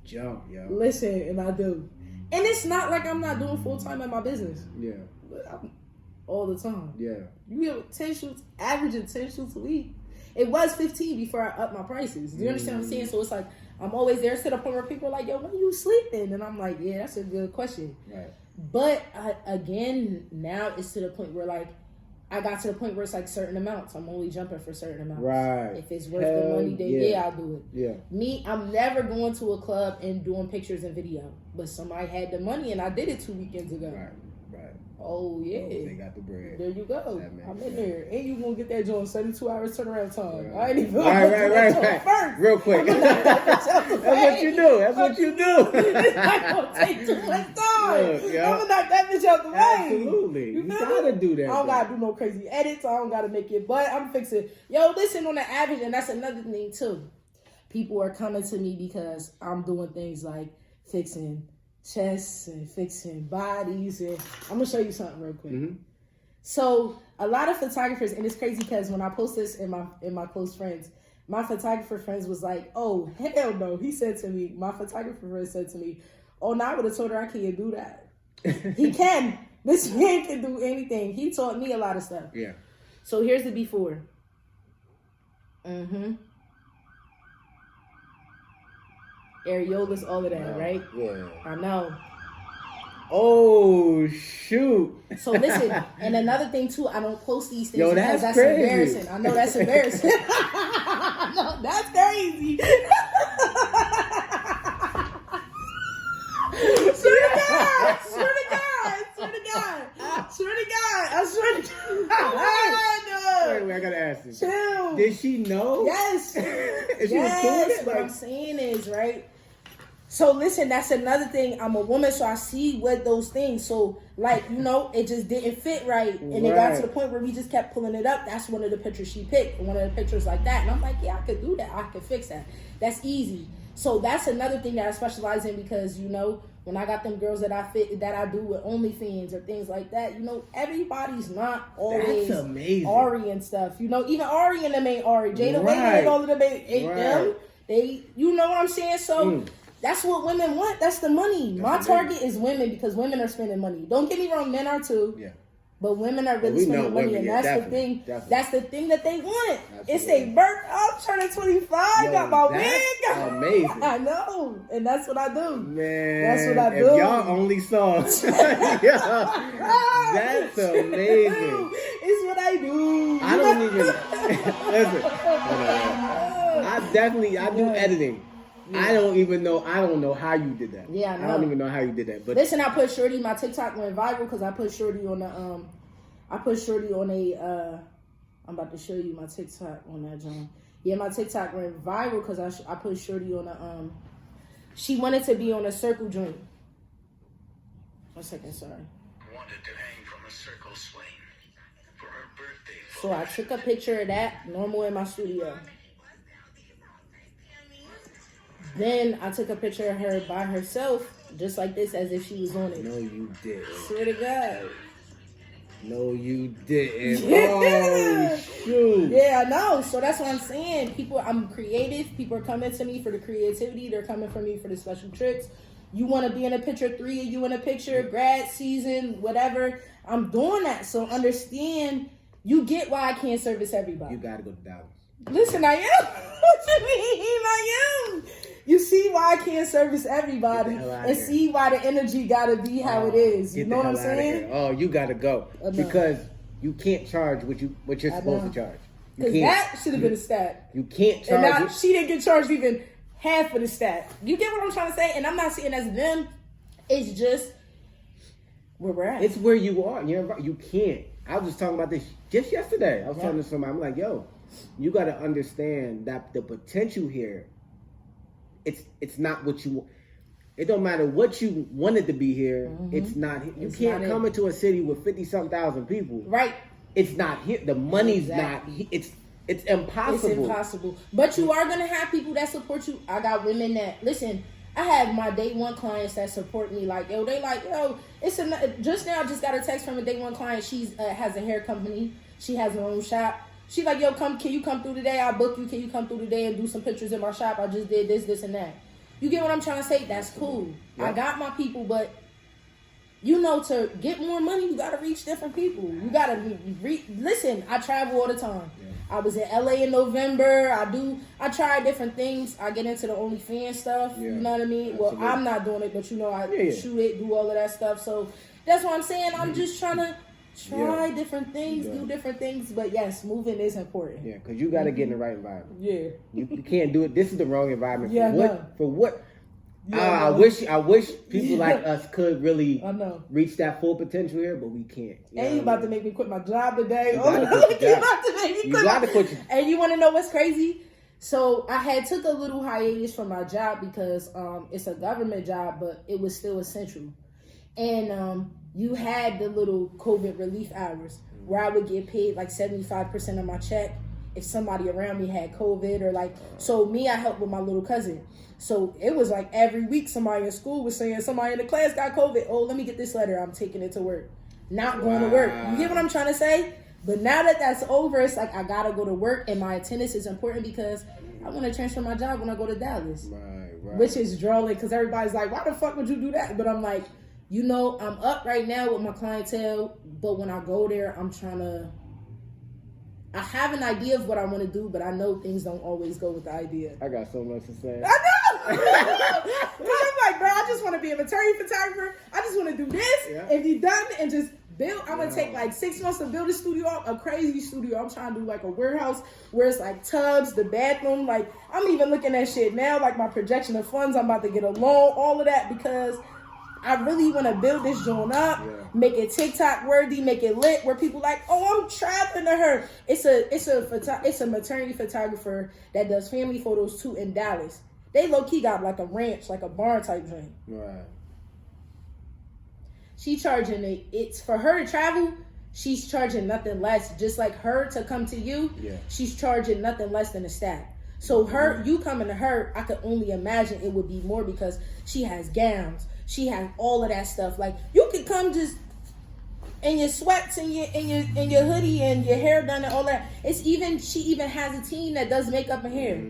jump, yo. Listen, and I do. And it's not like I'm not doing full time at my business. Yeah. But I'm all the time. Yeah. You have 10 shoots, averaging 10 shoots a week. It was 15 before I upped my prices. Do you understand what I'm saying? So it's like, I'm always there to the point where people are like, yo, when are you sleeping? And I'm like, yeah, that's a good question. Right. But again, now it's to the point where like, I got to the point where it's like certain amounts. I'm only jumping for certain amounts. Right. If it's worth the money, then I'll do it. Yeah. Me, I'm never going to a club and doing pictures and video. But somebody had the money and I did it 2 weekends ago. Right. Oh, yeah. They got the bread. There you go. I'm in there. And you going to get that joint 72 hours turnaround time. Right. I ain't even Right. first. Real quick. That's what you do. It's not going to take too much time. I'm going to knock that bitch out the way. Absolutely. You got to do that. I don't got to do no crazy edits. I don't got to make it. But I'm fixing. Yo, listen, on the average, and that's another thing, too. People are coming to me because I'm doing things like fixing chests and fixing bodies, and I'm gonna show you something real quick. Mm-hmm. So a lot of photographers, and it's crazy because when I post this in my close friends, my photographer friends was like, "Oh hell no!" He said to me, my photographer friend said to me, "Oh, now I would have told her I can't do that." He can. This man can do anything. He taught me a lot of stuff. Yeah. So here's the before. Mm-hmm. Areolas, all of that, right? Yeah. I know. Oh, shoot. So listen, and another thing too, I don't post these things because that's crazy. Embarrassing. I know that's embarrassing. No, that's crazy. Swear to God. Wait, I gotta ask you. Chill. Did she know? Yes. Is she recording? What I'm saying is, right? So listen, that's another thing. I'm a woman, so I see what those things. So like, you know, it just didn't fit right. And it got to the point where we just kept pulling it up. That's one of the pictures she picked. One of the pictures like that. And I'm like, yeah, I could do that. I could fix that. That's easy. So that's another thing that I specialize in because, you know, when I got them girls that I do with OnlyFans or things like that, you know, everybody's not always Aubrey and stuff. You know, even Aubrey and them ain't Aubrey. Jada Wayne and all of them ain't them. They, you know what I'm saying? So that's what women want. That's the money. My target is women because women are spending money. Don't get me wrong, men are too. Yeah. But women are really spending money, and that's the thing. Definitely. That's the thing that they want. Absolutely. It's their birthday. I'm turning 25. Got my wig. Amazing. I know, and that's what I do. Man, that's what I do. If y'all only saw, that's amazing. It's what I do. I don't even listen. I do editing. Yeah. I don't know how you did that. Yeah, I know. I don't even know how you did that. But listen, I put Shorty, my TikTok went viral because I put Shorty on I'm about to show you my TikTok on that, John. Yeah, my TikTok went viral because I put Shorty on she wanted to be on a circle joint. 1 second, sorry. Wanted to hang from a circle swing for her birthday. So I took a picture of that, normal in my studio. Then I took a picture of her by herself, just like this, as if she was on it. No, you didn't. Swear to God. No, you didn't. Yeah. Oh, shoot. Yeah, I know. So that's what I'm saying. I'm creative. People are coming to me for the creativity. They're coming for me for the special tricks. You want to be in a picture, 3 of you in a picture, grad season, whatever. I'm doing that. So understand, you get why I can't service everybody. You got to go to Dallas. Listen, I am. What you mean? I am. You see why I can't service everybody and see why the energy gotta be how it is. You know what I'm saying? Oh, you gotta go. Because you can't charge what you're supposed to charge. Because that should have been a stat. You can't charge. And she didn't get charged even half of the stat. You get what I'm trying to say? And I'm not saying as them. It's just where we're at. It's where you are. You can't. I was just talking about this just yesterday. I was talking to somebody. I'm like, yo, you gotta understand that the potential here, it's not what you want. It don't matter what you wanted to be here. It's not. You can't come into a city with 50-something thousand people. Right. It's not here. The money's not. It's impossible. It's impossible. But you are gonna have people that support you. I got women that listen. I have my day one clients that support me. Like yo, they like yo. Just now I just got a text from a day one client. She's has a hair company. She has her own shop. She like yo, can you come through today? I'll book you. Can you come through today and do some pictures in my shop? I just did this, and that. You get what I'm trying to say? That's cool. Yep. I got my people, but to get more money, you gotta reach different people. You gotta listen. I travel all the time. Yeah. I was in LA in November. I try different things. I get into the OnlyFans stuff. Yeah. You know what I mean? Absolutely. Well, I'm not doing it, but I shoot it, do all of that stuff. So that's what I'm saying. I'm just trying to try different things, do different things. But yes, moving is important. Yeah, because you got to get in the right environment. Yeah. You can't do it. This is the wrong environment. For what? Yeah, I wish people like us could really reach that full potential here, but we can't. You about to make me quit my job today. You got to quit. And you want to know what's crazy? So I had took a little hiatus from my job because it's a government job, but it was still essential. And you had the little COVID relief hours where I would get paid like 75% of my check if somebody around me had COVID or I helped with my little cousin. So it was like every week somebody in school was saying somebody in the class got COVID. Oh, let me get this letter. I'm taking it to work. Not going to work. You get what I'm trying to say? But now that that's over, it's like I got to go to work and my attendance is important because I want to transfer my job when I go to Dallas. Right. Which is drolling because everybody's like, why the fuck would you do that? But I'm like, I'm up right now with my clientele. But when I go there, I have an idea of what I want to do, but I know things don't always go with the idea. I got so much to say. I know! I'm like, bro, I just want to be a maternity photographer. I just want to do this and be done and just build. I'm going to take like 6 months to build a studio up, a crazy studio. I'm trying to do like a warehouse where it's like tubs, the bathroom. Like, I'm even looking at shit now, like my projection of funds. I'm about to get a loan, all of that because I really want to build this joint up, make it TikTok worthy, make it lit, where people like, oh, I'm traveling to her. It's a maternity photographer that does family photos too in Dallas. They low key got like a ranch, like a barn type thing. Right. She charging it's for her to travel. She's charging nothing less. Just like her to come to you, she's charging nothing less than a stack. So you coming to her, I could only imagine it would be more because she has gowns. She has all of that stuff. Like you could come just in your sweats and your hoodie and your hair done and all that. She even has a team that does makeup and hair.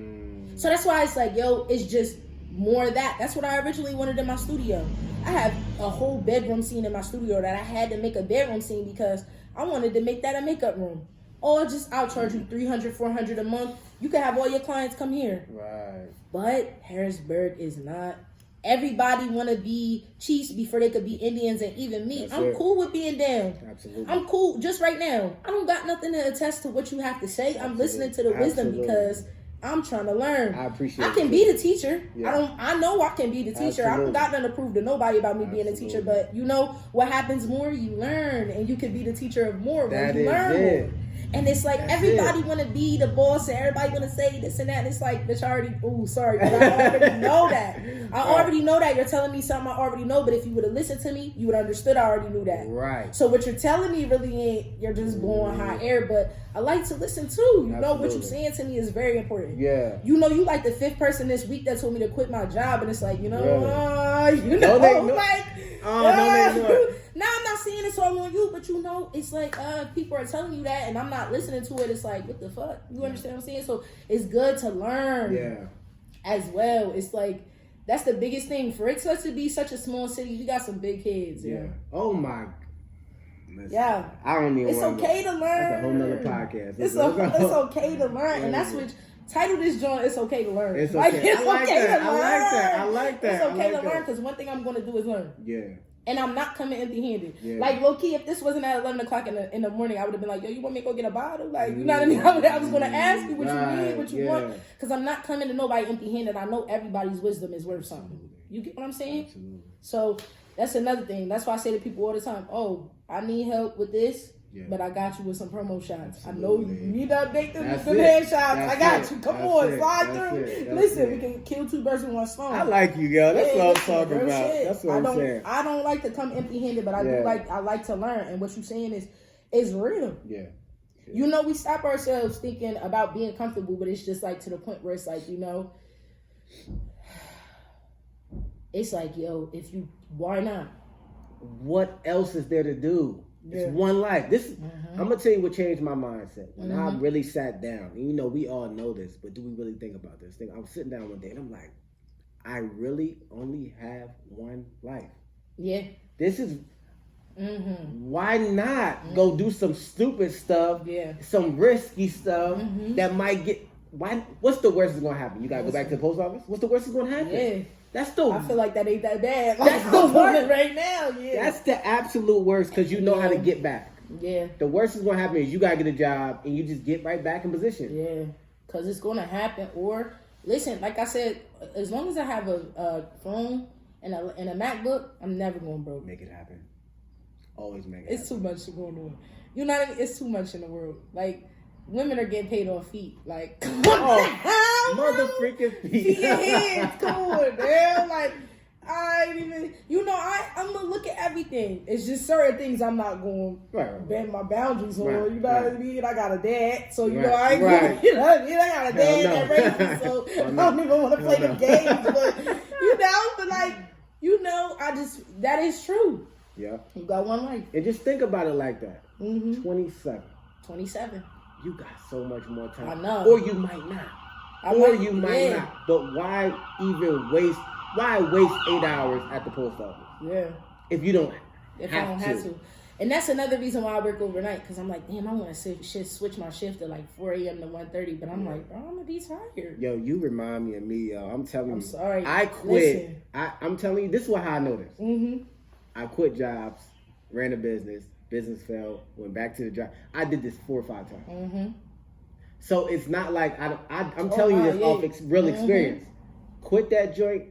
So that's why it's like, it's just more of that. That's what I originally wanted in my studio. I have a whole bedroom scene in my studio that I had to make a bedroom scene because I wanted to make that a makeup room. Or I'll charge you $300, $400 a month. You can have all your clients come here. Right. But Harrisburg is not. Everybody want to be Chiefs before they could be Indians and even me. I'm cool with being down. Absolutely. I'm cool just right now. I don't got nothing to attest to what you have to say. I'm listening to the wisdom because I'm trying to learn. I appreciate it. I can be the teacher. Yeah. I know I can be the teacher. Absolutely. I don't got nothing to prove to nobody about me being a teacher, but what happens more, you learn, and you can be the teacher of more when you learn more. And it's like everybody want to be the boss and everybody want to say this and that. And it's like, bitch, I already know that. I already know that. You're telling me something I already know. But if you would have listened to me, you would have understood I already knew that. Right. So what you're telling me really ain't, you're just blowing hot air. But I like to listen too. You know, what you're saying to me is very important. Yeah. You like the 5th person this week that told me to quit my job. And it's like, now I'm not saying it's all on you, but it's like people are telling you that and I'm not listening to it. It's like, what the fuck? You understand what I'm saying? So it's good to learn as well. It's like, that's the biggest thing. For it to be such a small city, you got some big kids. Yeah. Oh my. Listen, yeah. I don't even It's okay to learn. That's a whole nother podcast. It's okay to learn. And that's what title this joint, It's Okay to Learn. It's okay. I like that. It's okay to learn because one thing I'm going to do is learn. Yeah. And I'm not coming empty-handed. Yeah. Like, low-key, if this wasn't at 11 o'clock in the morning, I would have been like, yo, you want me to go get a bottle? Like, you know what I mean? I was going to ask you what you need, what you want. Because I'm not coming to nobody empty-handed. I know everybody's wisdom is worth something. You get what I'm saying? Absolutely. So, that's another thing. That's why I say to people all the time, oh, I need help with this. but I got you with some promo shots. Absolutely. I know you need to update the headshots. I got you. Come on, slide through. Listen, we can kill two birds with one stone. I like you, yo. That's what I'm talking about. Shit. That's what I'm saying. I don't like to come empty-handed, but I like to learn. And what you're saying is real. Yeah. You know, we stop ourselves thinking about being comfortable, but it's just like to the point where it's like, you know, it's like, yo, why not? What else is there to do? It's one life. I'm gonna tell you what changed my mindset when I really sat down. And you know, we all know this, but do we really think about this thing? I was sitting down one day and I'm like, I really only have one life. Yeah. This is why not go do some stupid stuff, some risky stuff that might get. What's the worst that's gonna happen? You gotta go back to the post office. What's the worst that's gonna happen? Yeah. I feel like that ain't that bad. That's the worst right now. Yeah. That's the absolute worst because you know how to get back. Yeah. The worst is gonna happen is you gotta get a job and you just get right back in position. Yeah. Because it's gonna happen. Or listen, like I said, as long as I have a phone and a MacBook, I'm never going broke. Make it happen. Always make it. It's too much going on. You know what I mean? It's too much in the world. Like. Women are getting paid on feet. Like, mother freaking feet. Your hands, come on, man. Like, I ain't even, you know, I'm going to look at everything. It's just certain things I'm not going to bend my boundaries on. You know what I mean? I got a dad, so, you know, I ain't going to, you know what I mean? I got a dad that raised me, so I don't even want to play the games. But, you know, you know, that is true. Yeah. You got one life. And just think about it like that. 27. You got so much more time. I know. Or you might not. You might not. But why waste 8 hours at the post office? Yeah. If you don't have to. And that's another reason why I work overnight. Because I'm like, damn, I want to switch my shift to like 4 a.m. to 1:30. But I'm like, bro, I'm going to be tired. Yo, you remind me of me, yo. I'm telling you. I'm sorry. I quit. I'm telling you, this is how I know this. I quit jobs, ran a business fell, went back to the job. I did this 4 or 5 times. So it's not like I'm telling you this off real experience. Quit that joint.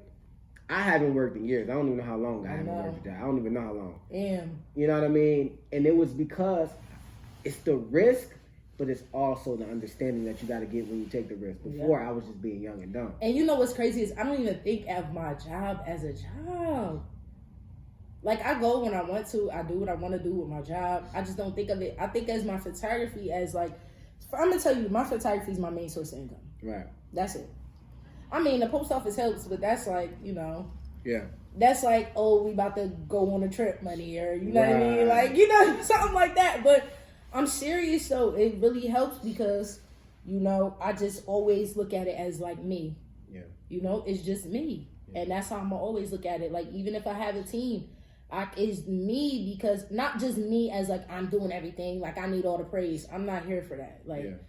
I haven't worked in years. I don't even know how long I haven't worked a job. I don't even know how long. Damn. You know what I mean? And it was because it's the risk, but it's also the understanding that you got to get when you take the risk. Before, I was just being young and dumb. And you know what's crazy is I don't even think of my job as a job. Like, I go when I want to. I do what I want to do with my job. I just don't think of it. I think as my photography as, like, I'm going to tell you, my photography is my main source of income. Right. That's it. I mean, the post office helps, but that's like, you know. Yeah. That's like, oh, we about to go on a trip money or, you know what I mean? Like, you know, something like that. But I'm serious, though. It really helps because, you know, I just always look at it as, like, me. Yeah. You know, it's just me. Yeah. And that's how I'm going to always look at it. Like, even if I have a team, it's me because not just me as like I'm doing everything, like I need all the praise. I'm not here for that. Like,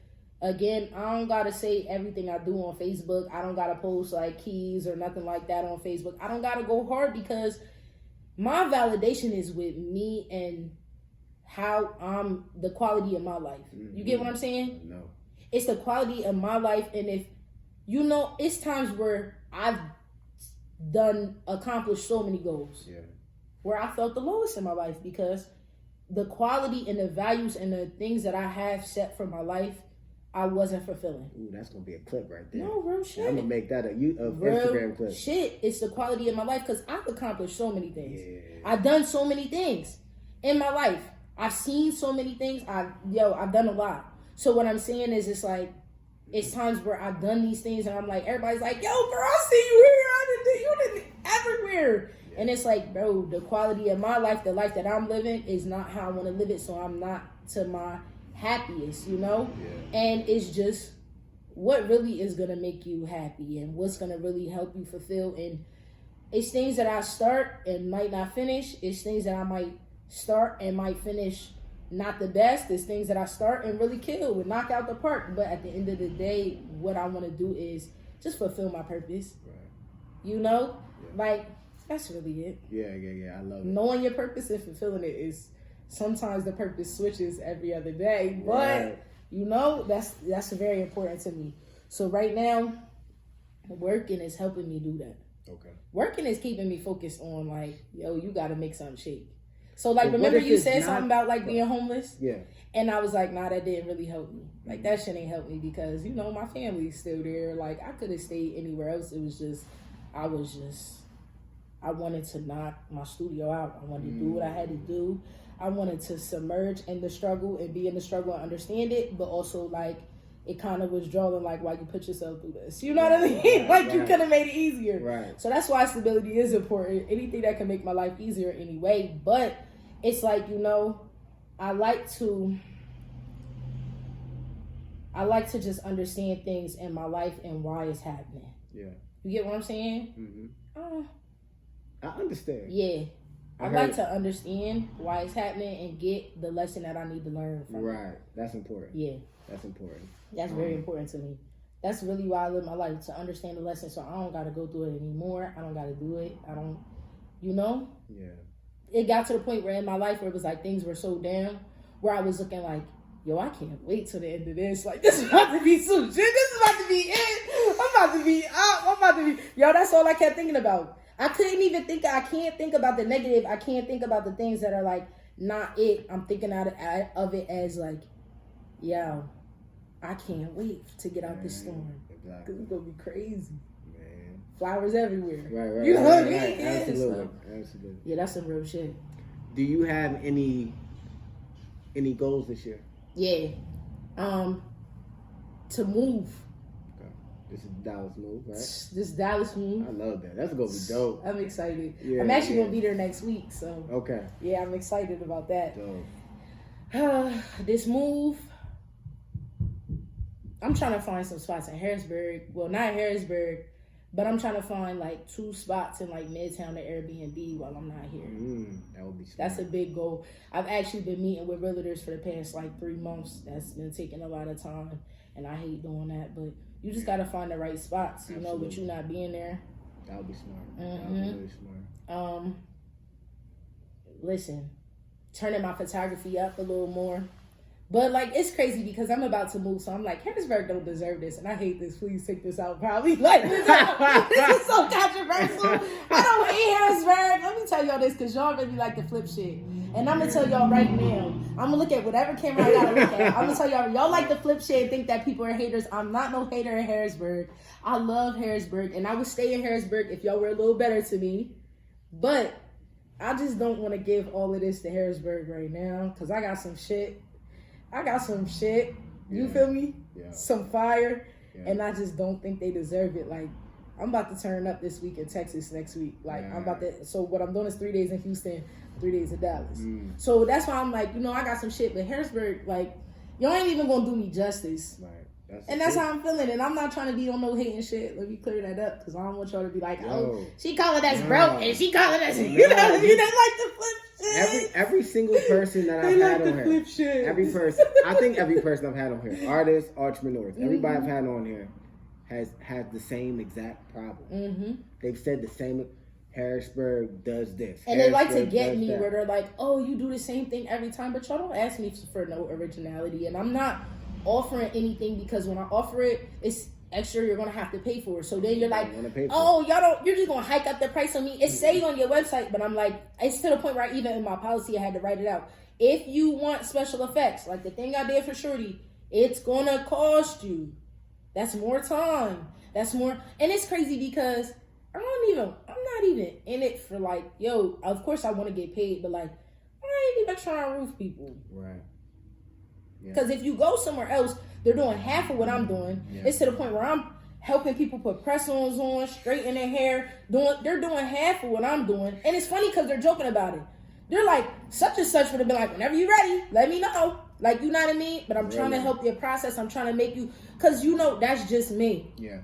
again, I don't gotta say everything I do on Facebook. I don't gotta post like keys or nothing like that on Facebook. I don't gotta go hard because my validation is with me and how I'm the quality of my life. You get what I'm saying? No. It's the quality of my life, and if you know, it's times where I've accomplished so many goals. Yeah. Where I felt the lowest in my life because the quality and the values and the things that I have set for my life, I wasn't fulfilling. Ooh, that's going to be a clip right there. No, real shit. I'm going to make that a Instagram clip. Shit, it's the quality of my life because I've accomplished so many things. Yeah. I've done so many things in my life. I've seen so many things. I've done a lot. So what I'm saying is it's like, it's times where I've done these things and I'm like, everybody's like, yo, girl, I see you here. You did everywhere. And it's like, bro, the quality of my life, the life that I'm living is not how I want to live it. So I'm not to my happiest, you know? Yeah. And it's just what really is going to make you happy and what's going to really help you fulfill. And it's things that I start and might not finish. It's things that I might start and might finish not the best. It's things that I start and really kill and knock out the park. But at the end of the day, what I want to do is just fulfill my purpose. Right. You know? Yeah. Like, that's really it. Yeah. I love it. Knowing your purpose and fulfilling it is sometimes the purpose switches every other day, but you know that's very important to me. So right now, working is helping me do that. Okay. Working is keeping me focused on like, yo, you got to make something shake. So, like, But remember what if you it's said not- something about, like, being homeless? Yeah. And I was like, nah, that didn't really help me. Like, that shit ain't helped me because, you know, my family's still there. Like, I could have stayed anywhere else. It was just, I wanted to knock my studio out. I wanted to do what I had to do. I wanted to submerge in the struggle and be in the struggle and understand it, but also, like, it kind of was drawing, like, why you put yourself through this. You know what I mean? Like, you could have made it easier. Right. So that's why stability is important. Anything that can make my life easier anyway. But it's like, you know, I like to just understand things in my life and why it's happening. Yeah. You get what I'm saying? I understand. Yeah. I like to understand why it's happening and get the lesson that I need to learn from it. Right. That's important. Yeah. That's important. That's very important to me. That's really why I live my life, to understand the lesson so I don't got to go through it anymore. I don't got to do it. I don't, you know? Yeah. It got to the point where in my life where it was like things were so down where I was looking like, yo, I can't wait till the end of this. Like, this is about to be some shit. This is about to be it. I'm about to be up. I'm about to be... Yo, that's all I kept thinking about. I can't think about the negative. I can't think about the things that are, like, not it. I'm thinking of it as, like, yo, I can't wait to get out this storm. Exactly. Because it's going to be crazy. Man. Flowers everywhere. Right. You know what I mean? Right. Yeah, Absolutely. so. Absolutely. Yeah, that's some real shit. Do you have any goals this year? Yeah. To move. Okay. This is Dallas move, right? This Dallas move. I love that. That's gonna be dope. I'm excited. Yeah, I'm actually gonna be there next week, so okay. Yeah, I'm excited about that. Dope. This move. I'm trying to find some spots in Harrisburg. Well, not Harrisburg, but I'm trying to find like 2 spots in like Midtown to Airbnb while I'm not here. That would be smart. That's a big goal. I've actually been meeting with realtors for the past like 3 months. That's been taking a lot of time, and I hate doing that. But you just gotta find the right spots, you know, with you not being there. That would be smart. That would be really smart. Listen, turning my photography up a little more. But, like, it's crazy because I'm about to move, so I'm like, Harrisburg don't deserve this, and I hate this. Please take this out, probably. Like, this is so controversial. I don't hate Harrisburg. Let me tell y'all this, because y'all really like to flip shit. And I'm going to tell y'all right now, I'm going to look at whatever camera I got to look at. I'm going to tell y'all like to flip shit and think that people are haters. I'm not no hater in Harrisburg. I love Harrisburg, and I would stay in Harrisburg if y'all were a little better to me. But I just don't want to give all of this to Harrisburg right now, because I got some shit. You feel me? Yeah. Some fire. Yeah. And I just don't think they deserve it. Like, I'm about to turn up this week in Texas next week. Like, I'm about to, so what I'm doing is 3 days in Houston, 3 days in Dallas. So that's why I'm like, you know, I got some shit, but Harrisburg, like, y'all ain't even gonna do me justice. Right. That's how I'm feeling. And I'm not trying to be on no hating shit. Let me clear that up, because I don't want y'all to be like, oh, she calling us broke and she calling us, you know, they like to flip shit. Every single person that I've had on here, every person I've had on here, artists, entrepreneurs, everybody I've had on here has the same exact problem. They've said the same. Harrisburg does this, and they like to get me where they're like, oh, you do the same thing every time, but y'all don't ask me for no originality, and I'm not offering anything, because when I offer it, it's extra you're gonna have to pay for it. So then you're like, oh, you're just gonna hike up the price on me. It's say on your website, but I'm like, it's to the point where even in my policy I had to write it out. If you want special effects, like the thing I did for Shorty, it's gonna cost you. That's more time. That's more, and it's crazy because I'm not even in it for like, yo, of course I want to get paid, but like, I ain't even trying to roof people. Right. Because if you go somewhere else, they're doing half of what I'm doing. Yeah. It's to the point where I'm helping people put press-ons on, straighten their hair. They're doing half of what I'm doing. And it's funny because they're joking about it. They're like, such and such would have been like, whenever you're ready, let me know. Like, you know what I mean? But I'm trying to help your process. I'm trying to make you, because you know, that's just me. Yeah.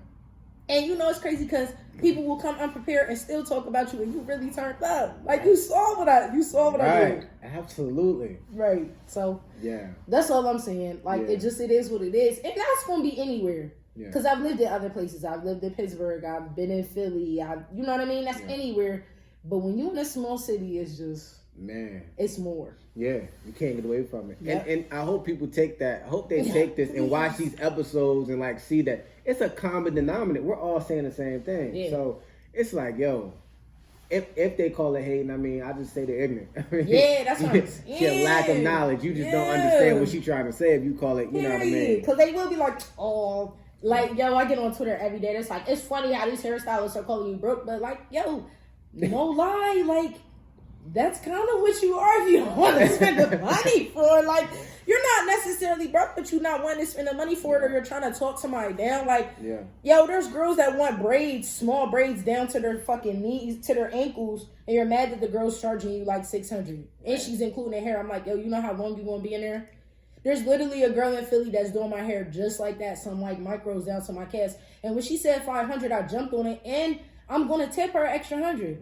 And you know, it's crazy because people will come unprepared and still talk about you and you really turned up. Like, you saw what I did. Absolutely. Right. So, yeah. That's all I'm saying. Like, it is what it is. And that's going to be anywhere. Because I've lived in other places. I've lived in Pittsburgh. I've been in Philly. You know what I mean? That's anywhere. But when you're in a small city, it's just, man, it's more. Yeah, you can't get away from it. Yep. And I hope people take that. I hope they take this and watch these episodes and like see that it's a common denominator. We're all saying the same thing. Yeah. So it's like, yo, if they call it hating, I mean, I just say they're ignorant. Yeah, that's what I'm saying. She a lack of knowledge. You just don't understand what she's trying to say if you call it, you know what I mean? Because they will be like, oh, like, yo, I get on Twitter every day. It's like, it's funny how these hairstylists are calling you broke, but like, yo, no lie, like, that's kind of what you are if you don't want to spend the money for. Like, you're not necessarily broke, but you're not wanting to spend the money for it, or you're trying to talk somebody down. Like, yo, there's girls that want braids, small braids down to their fucking knees, to their ankles, and you're mad that the girl's charging you like $600, and she's including her hair. I'm like, yo, you know how long you gonna be in there? There's literally a girl in Philly that's doing my hair just like that, some like micros down to my cast, and when she said $500, I jumped on it, and I'm gonna tip her extra $100.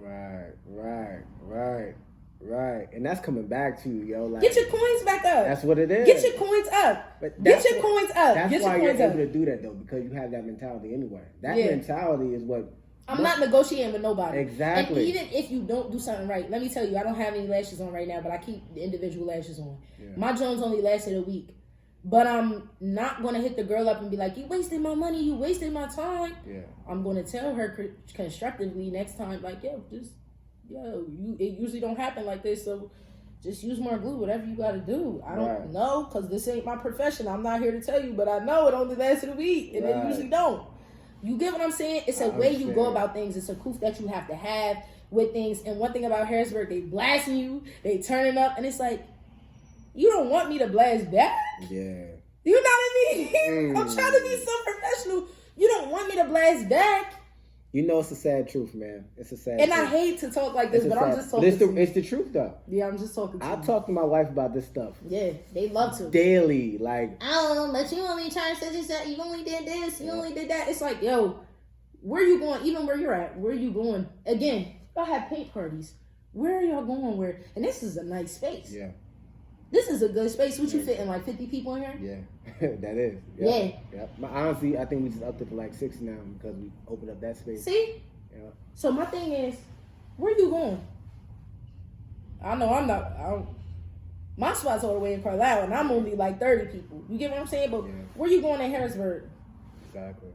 Right. And that's coming back to you, yo. Like, get your coins back up. That's what it is. Get your coins up. Get your coins up. That's why you're able to do that, though, because you have that mentality anyway. That mentality is what... I'm not negotiating with nobody. Exactly. And even if you don't do something right, let me tell you, I don't have any lashes on right now, but I keep the individual lashes on. Yeah. My Jones only lasted a week. But I'm not going to hit the girl up and be like, you wasted my money, you wasted my time. Yeah. I'm going to tell her constructively next time, like, it usually don't happen like this, so just use more glue, whatever you got to do. I don't know, because this ain't my profession. I'm not here to tell you, but I know it only lasted a week, and it usually don't. You get what I'm saying? It's a way you go about things. It's a proof that you have to have with things. And one thing about Harrisburg, they blasting you, they turning up, and it's like, you don't want me to blast back? Yeah. You know what I mean? I'm trying to be so professional. You don't want me to blast back. You know it's a sad truth, man. It's a sad truth. I hate to talk like this, but I'm just talking it's the truth, though. Yeah, I'm just talking to you. I talk to my wife about this stuff. Yeah, they love to. Daily, like... I don't know, but you only trying to say this, that. You only did this, you only did that. It's like, yo, where you going? Even where you're at, where you going? Again, y'all have paint parties. Where are y'all going? Where? And this is a nice space. Yeah. This is a good space. What you fit in, like 50 people in here? Yeah, that is. Yep. Yeah. Honestly, I think we just upped it to like 6 now because we opened up that space. See? Yeah. So my thing is, where you going? I know my spot's all the way in Carlisle, and I'm only like 30 people. You get what I'm saying? But where you going in Harrisburg? Exactly.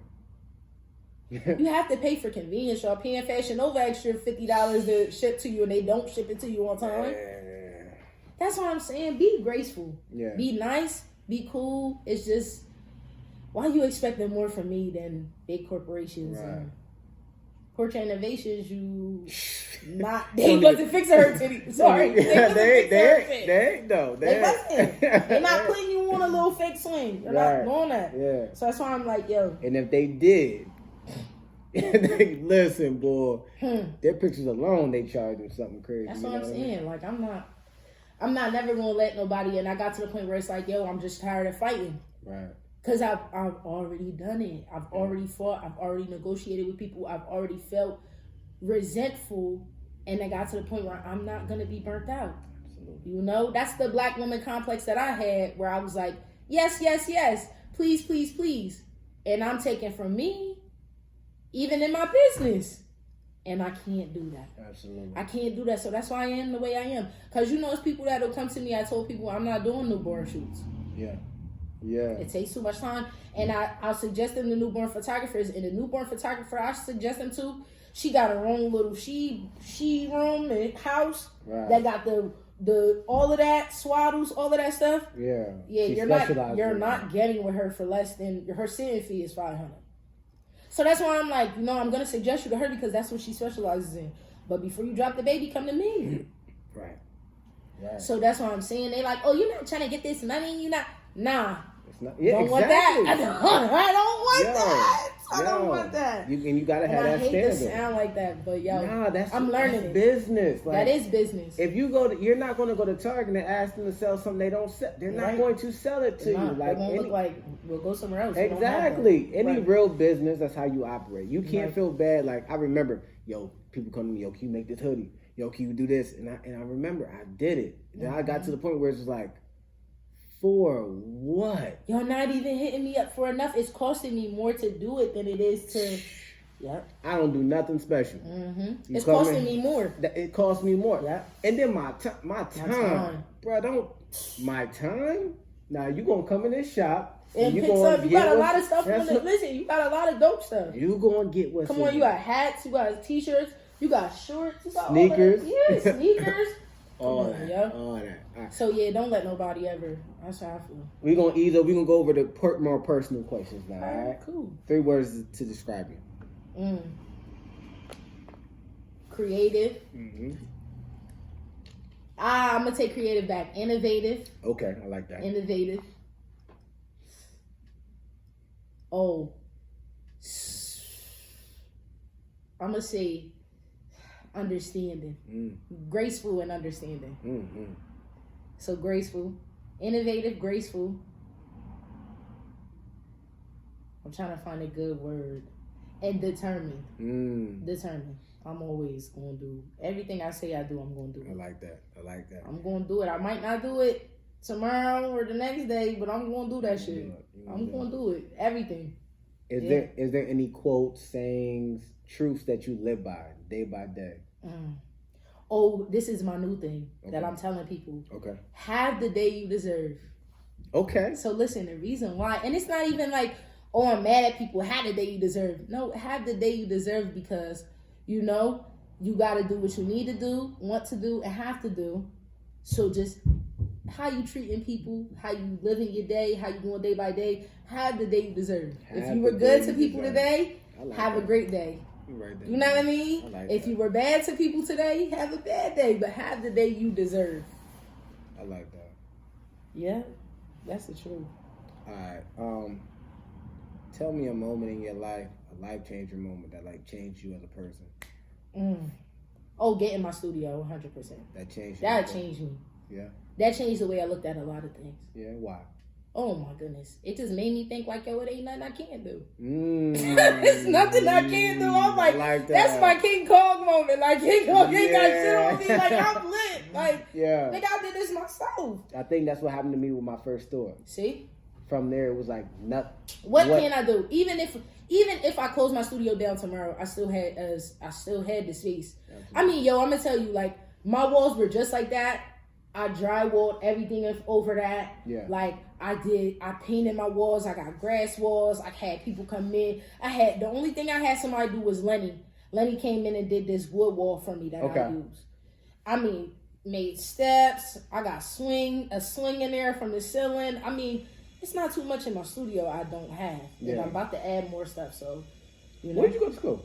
You have to pay for convenience. Y'all paying Fashion Nova extra $50 to ship to you, and they don't ship it to you on time. Yeah. That's what I'm saying. Be graceful. Yeah. Be nice. Be cool. It's just, why are you expecting more from me than big corporations? Right. And Portrait Innovations, they wasn't fixing her titty. Sorry. They ain't though. They're not putting you on a little fake swing. They're not doing that. Yeah. So that's why I'm like, yo. And if they did, listen, boy, their pictures alone, they charge them something crazy. That's what I'm saying. Like, I'm not never gonna let nobody. And I got to the point where it's like, yo, I'm just tired of fighting. Right. Because I've already done it. I've already fought. I've already negotiated with people. I've already felt resentful. And I got to the point where I'm not going to be burnt out. Absolutely. You know, that's the black woman complex that I had, where I was like, yes, yes, yes. Please, please, please. And I'm taking from me, even in my business. And I can't do that. Absolutely. I can't do that. So that's why I am the way I am. Because you know, it's people that will come to me. I told people I'm not doing newborn shoots. Yeah. Yeah. It takes too much time. And I'll suggest them to newborn photographers. And the newborn photographer I suggest them to, she got her own little she room and house that got the all of that, swaddles, all of that stuff. Yeah. Yeah, you're not getting with her for less than her sitting fee is $500. So that's why I'm like, I'm gonna suggest you to her because that's what she specializes in. But before you drop the baby, come to me. Right. Right. So that's why I'm saying they like, oh, you're not trying to get this money, you're not. Nah. It's not. Yeah, don't want that. I don't want that. I don't want that. You gotta have that standard. I hate to sound like that, but I'm learning it. Business. Like, that is business. If you you're not going to go to Target and ask them to sell something they don't sell. They're not going to sell it to you. Like, it won't look like we'll go somewhere else. Exactly. Any real business, that's how you operate. You can't feel bad. Like, I remember, people come to me, can you make this hoodie? Can you do this? And I remember I did it. Then I got to the point where it's just like, for what? You're not even hitting me up for enough. It's costing me more to do it than it is to. Yep. I don't do nothing special. Mm-hmm. It's costing me more. It costs me more. Yep. And then my time, bro. My time. Now you gonna come in this shop and pick up. You got a lot of stuff. Listen, you got a lot of dope stuff. You gonna get what's. Come on, you got hats. You got t-shirts. You got shorts. You got sneakers. Yeah, sneakers. all that. All right. So yeah, don't let nobody ever. That's how I feel. We're gonna ease up. We're gonna go over the more personal questions now. All right, cool. 3 words to describe you. Creative. Mm-hmm. I'm gonna take creative back. Innovative. Okay, I like that. Innovative. Oh, I'm gonna say understanding. Graceful and understanding. Mm-hmm. So graceful, innovative, graceful. I'm trying to find a good word. And determined. Determined. I'm always going to do everything I say I do. I'm going to do it. I like that. I'm going to do it. I might not do it tomorrow or the next day, but I'm going to do that shit. I'm going to do it. Everything. Is there any quotes, sayings, truths that you live by day? Oh, this is my new thing that I'm telling people. Okay. Have the day you deserve. Okay. So listen, the reason why, and it's not even like, oh, I'm mad at people. Have the day you deserve. No, have the day you deserve because, you know, you got to do what you need to do, want to do, and have to do. So just how you treating people, how you living your day, how you going day by day, have the day you deserve. If you were good to people today, have a great day. Right there. You know what I mean? If you were bad to people today, have a bad day, but have the day you deserve. I like that. Yeah, that's the truth. All right. Tell me a moment in your life, a life-changing moment that like changed you as a person. Oh, getting my studio, 100%. That changed you. That changed me. Yeah. That changed the way I looked at a lot of things. Yeah. Why? Oh my goodness. It just made me think like, yo, it ain't nothing I can't do. It's nothing I can't do. I'm like that's my King Kong moment. Like, King Kong ain't got shit on me. Like, I'm lit. Like, nigga, I did this myself. I think that's what happened to me with my first store. See? From there, it was like nothing. What can I do? Even if I close my studio down tomorrow, I still had the space. Absolutely. I mean, yo, I'm gonna tell you, like, my walls were just like that. I drywalled everything over that. Yeah. Like, I painted my walls. I got grass walls. I had people come in. The only thing I had somebody do was Lenny. Lenny came in and did this wood wall for me that I used. I mean, made steps. I got a swing in there from the ceiling. I mean, it's not too much in my studio I don't have. Yeah. I'm about to add more stuff, so, you know. Where'd you go to school?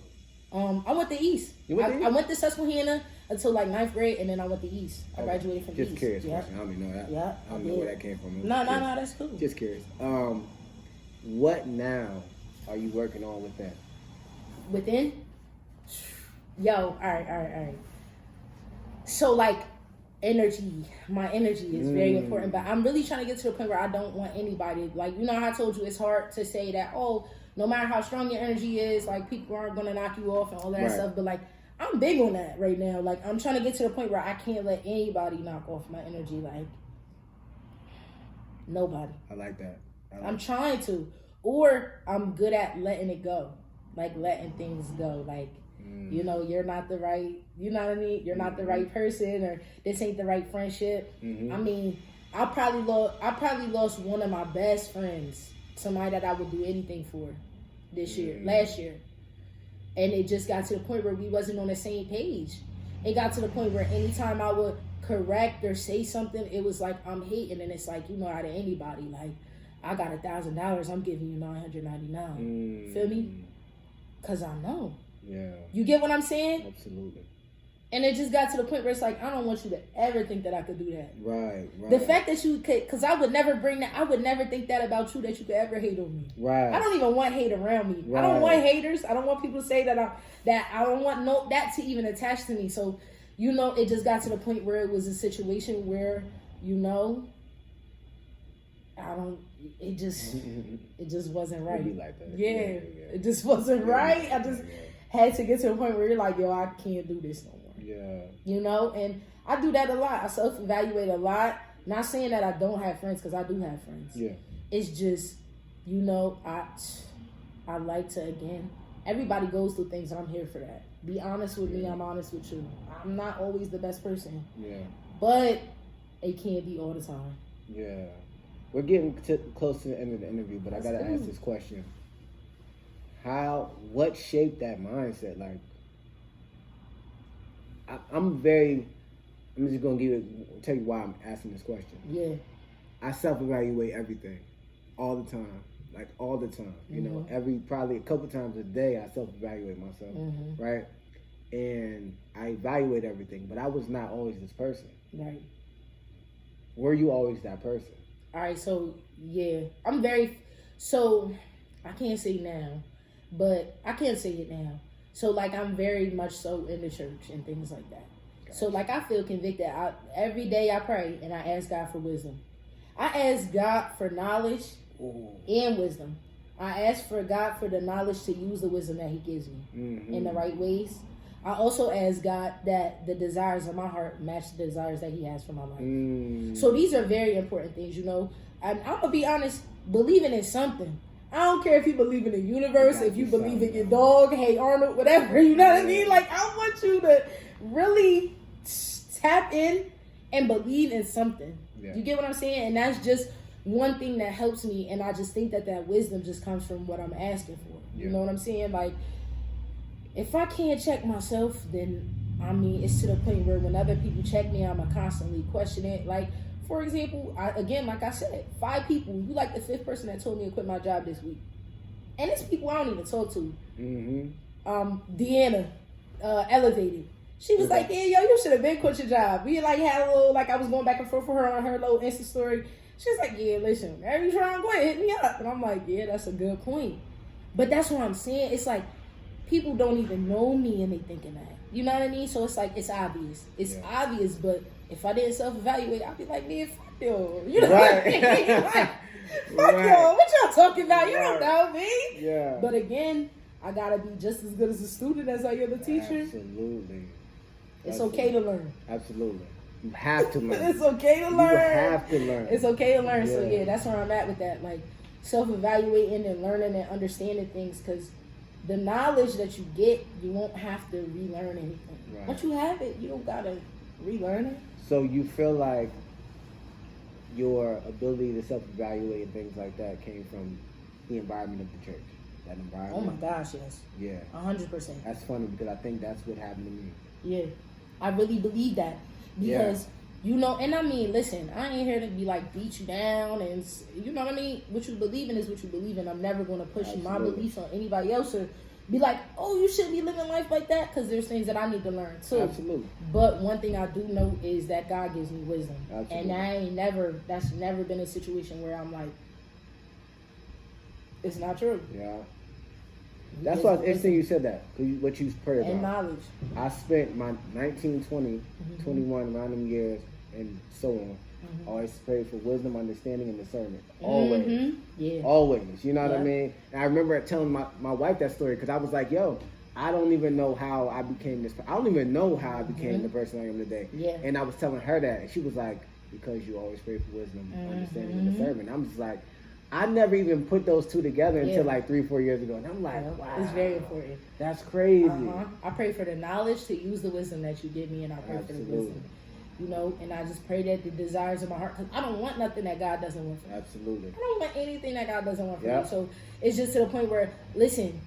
I went to East. I went to Susquehanna until like 9th grade, and then I went to East. I graduated from East. Just curious question. I don't even know that. Yeah, I don't know where that came from. No, that's cool. Just curious. What now are you working on with that? Within? Yo, all right. So, like, my energy is very important, but I'm really trying to get to the point where I don't want anybody, like, you know how I told you it's hard to say that, oh, no matter how strong your energy is, like, people aren't going to knock you off and all that stuff, but, like, I'm big on that right now. Like, I'm trying to get to the point where I can't let anybody knock off my energy, like, nobody. I like that. I'm trying to, or I'm good at letting it go, like, letting things go, like, you know, you're not the right, you know what I mean? You're not the right person, or this ain't the right friendship. I mean, I probably lost one of my best friends, somebody that I would do anything for last year. And it just got to the point where we wasn't on the same page. It got to the point where anytime I would correct or say something, it was like I'm hating, and it's like, you know, out of anybody, like, I got $1,000, I'm giving you $999. Feel me? Cause I know. Yeah. You get what I'm saying? Absolutely. And it just got to the point where it's like, I don't want you to ever think that I could do that. Right. The fact that you could, because I would never think that about you, that you could ever hate on me. Right. I don't even want hate around me. Right. I don't want haters. I don't want people to say that I don't want that to even attach to me. So, you know, it just got to the point where it was a situation where, you know, it just wasn't right. Really like that. Yeah. It just wasn't right. I just had to get to a point where you're like, yo, I can't do this no more. Yeah. You know, and I do that a lot. I self-evaluate a lot. Not saying that I don't have friends, because I do have friends. Yeah. It's just, you know, I like to, again, everybody goes through things, and I'm here for that. Be honest with me, I'm honest with you. I'm not always the best person. Yeah. But it can't be all the time. Yeah. We're getting close to the end of the interview, but I gotta ask this question. What shaped that mindset? Like, I'm just gonna tell you why I'm asking this question. Yeah. I self-evaluate everything, all the time, like all the time. You know, probably a couple times a day, I self-evaluate myself, right? And I evaluate everything, but I was not always this person. Right. Were you always that person? All right, so yeah, I can't say now, but I can't say it now. So like, I'm very much so in the church and things like that. Gotcha. So like, I feel convicted. Every day I pray and I ask God for wisdom. I ask God for knowledge and wisdom. I ask for God for the knowledge to use the wisdom that He gives me in the right ways. I also ask God that the desires of my heart match the desires that He has for my life. So these are very important things, you know. And I'm going to be honest, believing in something. I don't care if you believe in the universe, if you believe in your dog, Hey Arnold, whatever, you know what I mean? Like, I want you to really tap in and believe in something. Yeah. You get what I'm saying? And that's just one thing that helps me. And I just think that wisdom just comes from what I'm asking for. Yeah. You know what I'm saying? Like, if I can't check myself, then, I mean, it's to the point where when other people check me, I'm constantly questioning it. Like, for example, like I said, 5 people. You like the 5th person that told me to quit my job this week. And it's people I don't even talk to. Deanna, Elevated. She was like, yeah, yo, you should have been quit your job. We like had a little, like I was going back and forth with her on her little Insta story. She was like, yeah, listen, whenever you try and quit, hit me up. And I'm like, yeah, that's a good point. But that's what I'm saying. It's like, people don't even know me and they thinking that. You know what I mean? So it's like, it's obvious. It's obvious, but if I didn't self-evaluate, I'd be like, man, fuck you. You know what I mean? Like, fuck y'all. What y'all talking about? You don't know me. Yeah. But again, I got to be just as good as a student as I am a teacher. Absolutely. It's okay to learn. Absolutely. You have to learn. It's okay to learn. You have to learn. It's okay to learn. Yeah. So yeah, that's where I'm at with that. Like, self-evaluating and learning and understanding things, because the knowledge that you get, you won't have to relearn anything. Right. Once you have it, you don't gotta relearn it. So you feel like your ability to self-evaluate and things like that came from the environment of the church? That environment? Oh my gosh, yes. Yeah. 100%. That's funny because I think that's what happened to me. Yeah. I really believe that. Because, you know, and I mean, listen, I ain't here to be like beat you down and, you know what I mean? What you believe in is what you believe in. I'm never going to push my beliefs on anybody else or be like, oh, you shouldn't be living life like that, because there's things that I need to learn too. Absolutely. But one thing I do know is that God gives me wisdom. Absolutely. And that's never been a situation where I'm like, it's not true. Yeah. That's why it's interesting you said that, what you prayed about. And knowledge. I spent my 19, 20, 21, around them years, and so on. Always prayed for wisdom, understanding, and discernment. Always. Yeah. Always. You know what I mean? And I remember telling my wife that story, because I was like, yo, I don't even know how I became this. I don't even know how I became the person I am today. Yeah. And I was telling her that, and she was like, because you always pray for wisdom, understanding, and discernment. I'm just like, I never even put those two together until like 3-4 years ago. And I'm like, wow. It's very important. That's crazy. I pray for the knowledge to use the wisdom that you give me, and I pray for the wisdom. You know, and I just pray that the desires of my heart, because I don't want nothing that God doesn't want for me. Absolutely. I don't want anything that God doesn't want for me. So it's just to the point where, listen,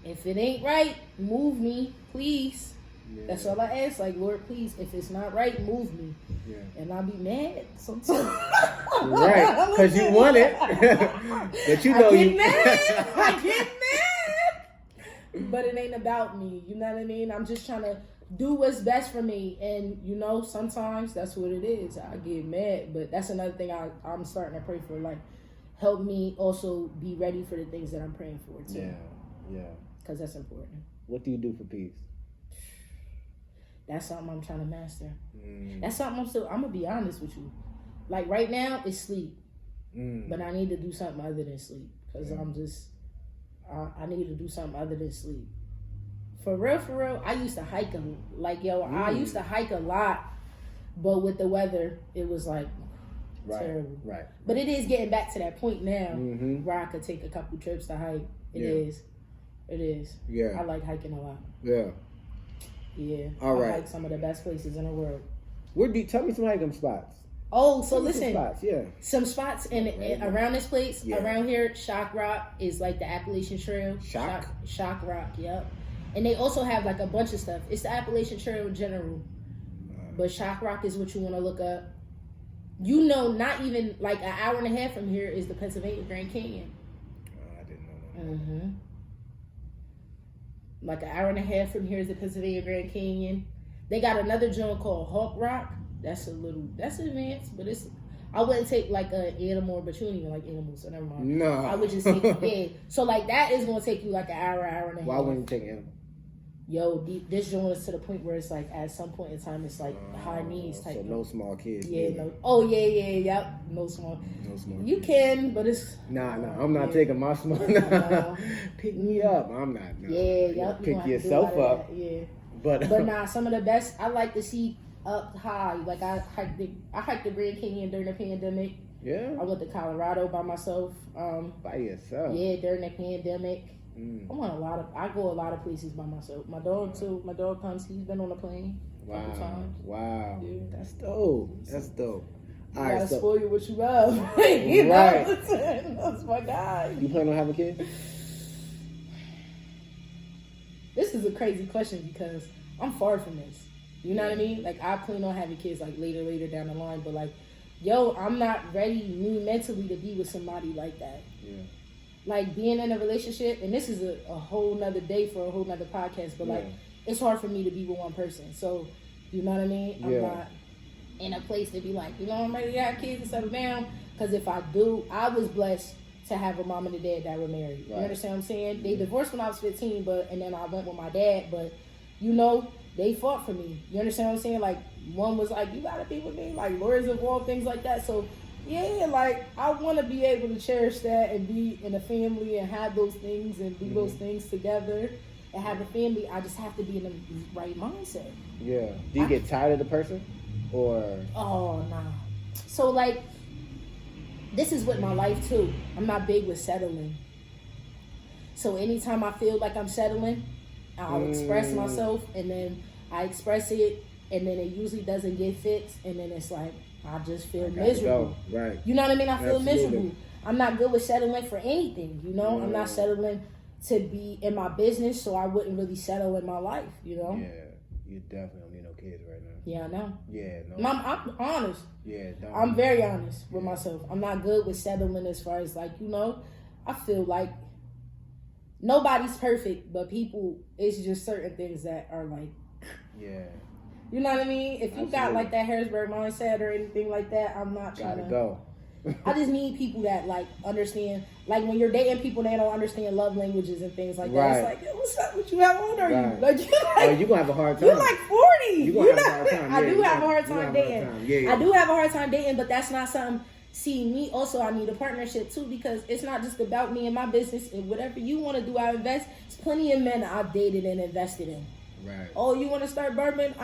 if it ain't right, move me, please. Yeah. That's all I ask. Like, Lord, please, if it's not right, move me. Yeah. And I'll be mad sometimes. Right, because you want it. But you know I get mad. But it ain't about me. You know what I mean? I'm just trying to do what's best for me. And, you know, sometimes that's what it is. I get mad. But that's another thing I'm starting to pray for. Like, help me also be ready for the things that I'm praying for, too. Yeah. Because that's important. What do you do for peace? That's something I'm trying to master. That's something I'm going to be honest with you. Like, right now, it's sleep. But I need to do something other than sleep. Because I'm just, I need to do something other than sleep. For real, I used to hike I used to hike a lot. But with the weather, it was like terrible. Right. But it is getting back to that point now where I could take a couple trips to hike. It is. Yeah. I like hiking a lot. Yeah. Yeah. All right. I like some of the best places in the world. Tell me some hiking spots. Oh, so listen. Some spots in around this place, around here, Shock Rock is like the Appalachian Trail. Shock Rock, yep. And they also have like a bunch of stuff. It's the Appalachian Trail in general. But Shock Rock is what you want to look up. You know, not even like an hour and a half from here is the Pennsylvania Grand Canyon. I didn't know that. Mm-hmm. Like an hour and a half from here is the Pennsylvania Grand Canyon. They got another joint called Hawk Rock. That's advanced, but I wouldn't take like an animal, but you don't even like animals, so never mind. No. I would just take, So like that is going to take you like an hour and a half. Why wouldn't you take an animal? Yo, this joint is to the point where it's like at some point in time it's like high knees type. So no small kids. Yeah, no. Oh yep. No small. You kids. Can, but it's. Nah. I'm not taking my small. Pick me up. I'm not. No. Yeah, yep. Pick yourself up. Yeah. But nah, some of the best I like to see up high. Like I hiked the Grand Canyon during the pandemic. Yeah. I went to Colorado by myself. By yourself. Yeah, during the pandemic. I go a lot of places by myself. My dog too. My dog comes. He's been on a plane a couple times. Wow. Yeah. That's dope. You All gotta right, so, spoil you what you love. Right. That's my guy. You plan on having kids? This is a crazy question because I'm far from this. You know what I mean? Like I plan on having kids like later down the line, but like, I'm not ready mentally to be with somebody like that. Yeah. Like being in a relationship, and this is a whole nother day for a whole nother podcast, but like it's hard for me to be with one person. So, you know what I mean? I'm not in a place to be like, I'm ready to have kids and settle down. Because if I do, I was blessed to have a mom and a dad that were married. You understand what I'm saying? They divorced when I was 15, and then I went with my dad, but they fought for me. You understand what I'm saying? Like one was like, you gotta be with me, like lawyers involved, things like that. So yeah, like I want to be able to cherish that and be in a family and have those things and do those things together and have a family. I just have to be in the right mindset. Yeah. Do you get tired of the person, or? Oh nah. So like, this is with my life too. I'm not big with settling. So anytime I feel like I'm settling, I'll express myself, and then I express it, and then it usually doesn't get fixed, and then it's like, I just feel miserable. Right. You know what I mean? I feel miserable. I'm not good with settling for anything, I'm not settling to be in my business, so I wouldn't really settle in my life, Yeah, you definitely don't need no kids right now. Yeah, I know. Yeah, no. I'm honest. Yeah, don't. I'm very honest with myself. I'm not good with settling as far as like, I feel like nobody's perfect, but it's just certain things that are like, you know what I mean? If you got like that Harrisburg mindset or anything like that, I'm not trying to go. I just need people that like understand, like when you're dating people, they don't understand love languages and things like that. It's like, yo, what's up? What you have on? Are you like? You're gonna have a hard time. You're like 40. You're gonna have a hard time. I do have a hard time dating. I do have a hard time dating, but that's not something. See, me also, I need a partnership too, because it's not just about me and my business. And whatever you want to do, I invest. There's plenty of men I've dated and invested in. Right. Oh, you want to start bourbon?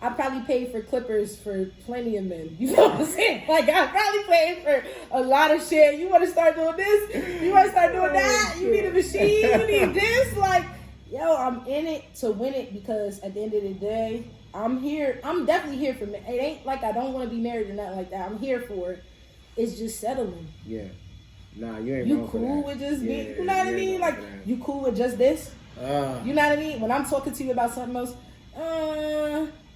I probably paid for clippers for plenty of men. You know what I'm saying? Like, I probably paid for a lot of shit. You want to start doing this? You want to start doing that? You need a machine? You need this? Like, yo, I'm in it to win it, because at the end of the day, I'm here. I'm definitely here for it. It ain't like I don't want to be married or nothing like that. I'm here for it. It's just settling. Yeah. Nah, you ain't You wrong for cool that. with just me? You know what I mean? Like, you cool with just this? You know what I mean? When I'm talking to you about something else,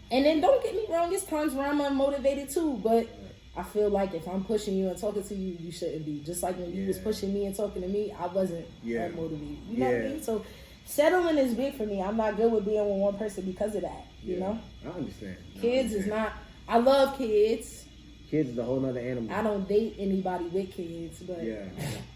and then don't get me wrong, there's times where I'm unmotivated too, but I feel like if I'm pushing you and talking to you, you shouldn't be. Just like when you was pushing me and talking to me, I wasn't unmotivated. You know what I mean? So settling is big for me. I'm not good with being with one person because of that, you know? I understand. Kids is not, I love kids. Kids is a whole nother animal. I don't date anybody with kids, but... Yeah.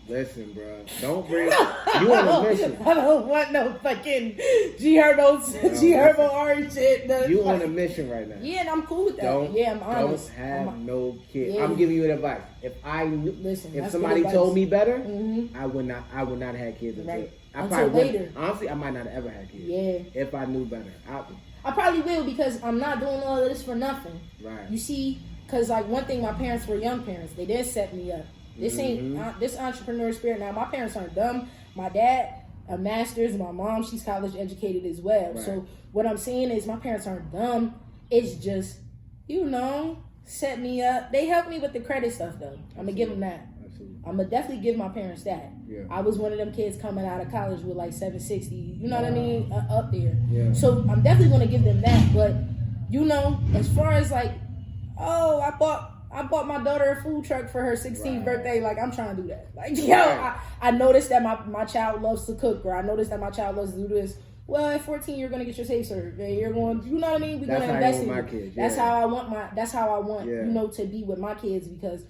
Listen, bro. Don't bring... You on a mission. I don't want no fucking G Herbo orange shit. You on a mission right now. Yeah, and I'm cool with that. I'm honest. Don't have no kids. I'm giving you advice. If if somebody good told me better, Mm-hmm. I would not have had kids until later. Honestly, I might not have ever had kids. Yeah. If I knew better. I probably will, because I'm not doing all of this for nothing. Right. You see... Because, like, one thing, my parents were young parents. They did set me up. This ain't, this entrepreneur spirit. Now, my parents aren't dumb. My dad, a master's. My mom, she's college educated as well. Right. So, what I'm saying is my parents aren't dumb. It's just, set me up. They helped me with the credit stuff, though. I'm going to give them that. I'm going to definitely give my parents that. Yeah. I was one of them kids coming out of college with like 760, you know what I mean, up there. Yeah. So I'm definitely going to give them that. But, you know, as far as like, oh, I bought my daughter a food truck for her 16th birthday. Like, I'm trying to do that. Like, yo, I noticed that my child loves to cook, or I noticed that my child loves to do this. Well, at 14, you're going to get your safe serve, and you're going, you know what I mean? We're going to invest in my you. kids. That's how I want, you know, to be with my kids, because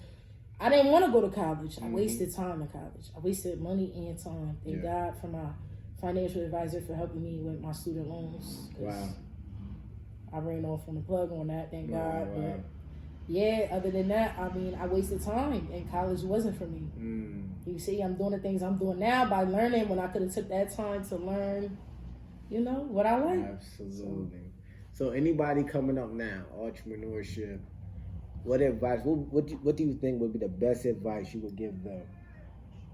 I didn't want to go to college. I wasted time in college. I wasted money and time. Thank God for my financial advisor for helping me with my student loans. Wow. I ran off on the plug on that, thank God. Wow. But yeah, other than that, I mean, I wasted time, and college wasn't for me. You see, I'm doing the things I'm doing now by learning when I could have took that time to learn, you know, what I like. Absolutely. So anybody coming up now, entrepreneurship, what advice, what do you think would be the best advice you would give the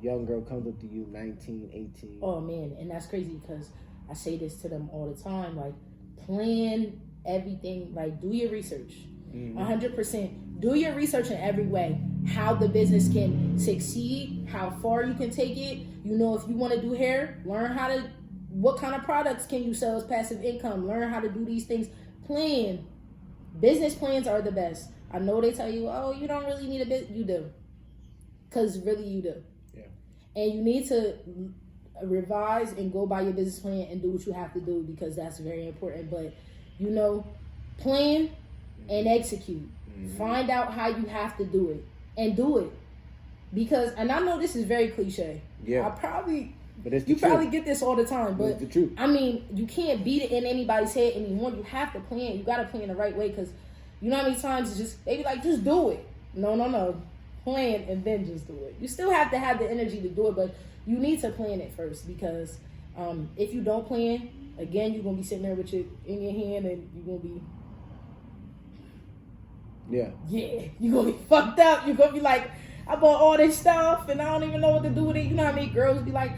young girl comes up to you, 19, 18? Oh, man, and that's crazy, because I say this to them all the time, like, plan everything, like, do your research. 100%. Do your research in every way. How the business can succeed, how far you can take it. You know, if you want to do hair, learn how to, what kind of products can you sell as passive income? Learn how to do these things. Plan. Business plans are the best. I know they tell you, oh, you don't really need a bit. You do. Because really you do. Yeah. And you need to revise and go by your business plan and do what you have to do, because that's very important. But, you know, plan and execute. Find out how you have to do it and do it. Because, and I know this is very cliche. Yeah. But it's the truth. Probably get this all the time, but it's the truth. I mean, you can't beat it in anybody's head anymore. You have to plan. You got to plan the right way, because you know how many times it's just, they be like, just do it. No. Plan and then just do it. You still have to have the energy to do it, but you need to plan it first, because if you don't plan, again, you're going to be sitting there with it in your hand, and you're going to be, you're going to be fucked up. You're going to be like, I bought all this stuff and I don't even know what to do with it. You know how many girls be like,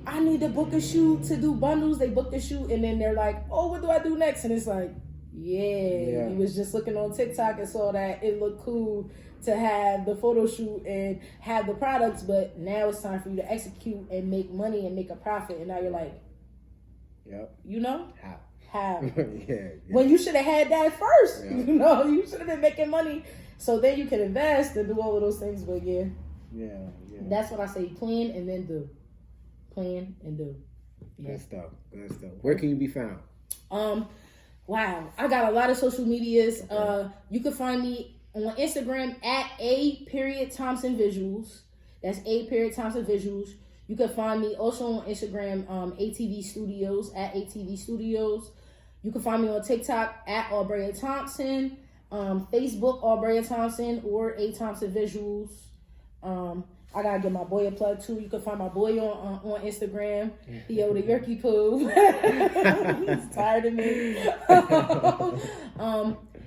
I need to book a shoot to do bundles. They book the shoot and then they're like, oh, what do I do next? And it's like, you was just looking on TikTok and saw that it looked cool to have the photo shoot and have the products, but now it's time for you to execute and make money and make a profit. And now you're like, you know? How? When you should have had that first. You know, you should have been making money so then you can invest and do all of those things. But that's what I say. Plan and then do. Plan and do. Good stuff. Where can you be found? Wow, I got a lot of social medias. You can find me on Instagram at @Thompson Visuals. That's @Thompson Visuals. You can find me also on Instagram, ATV Studios, at ATV Studios. You can find me on TikTok at Aubrea Thompson, Facebook Aubrea Thompson, or A Thompson Visuals. I gotta give my boy a plug too. You can find my boy on Instagram. Theo the Yerky Poo. He's tired of me.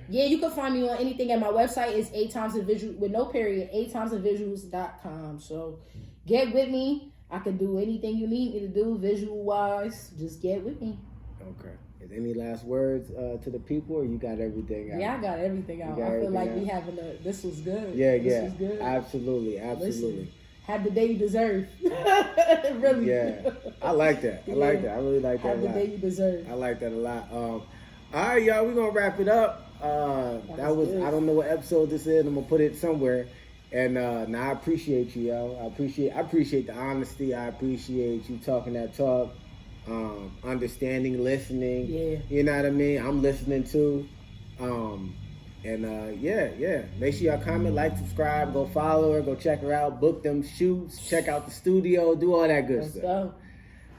You can find me on anything at my website is A Thompson Visual with no period, athompsonvisuals.com. So get with me. I can do anything you need me to do visual wise. Just get with me. Okay. Is any last words to the people, or you got everything out? Yeah, I got everything out. I feel like we having this was good. This was good. Absolutely. Listen, have the day you deserve. Really. Yeah. I like that. I really like that a lot. Have the day you deserve. I like that a lot. All right, y'all, we're gonna wrap it up. That was I don't know what episode this is. I'm gonna put it somewhere. And now I appreciate you, yo. I appreciate the honesty. I appreciate you talking that talk. Understanding, listening. Yeah. You know what I mean? I'm listening too. Make sure y'all comment, like, subscribe, go follow her, go check her out, book them shoots, check out the studio, do all that good stuff. Let's go.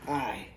All right.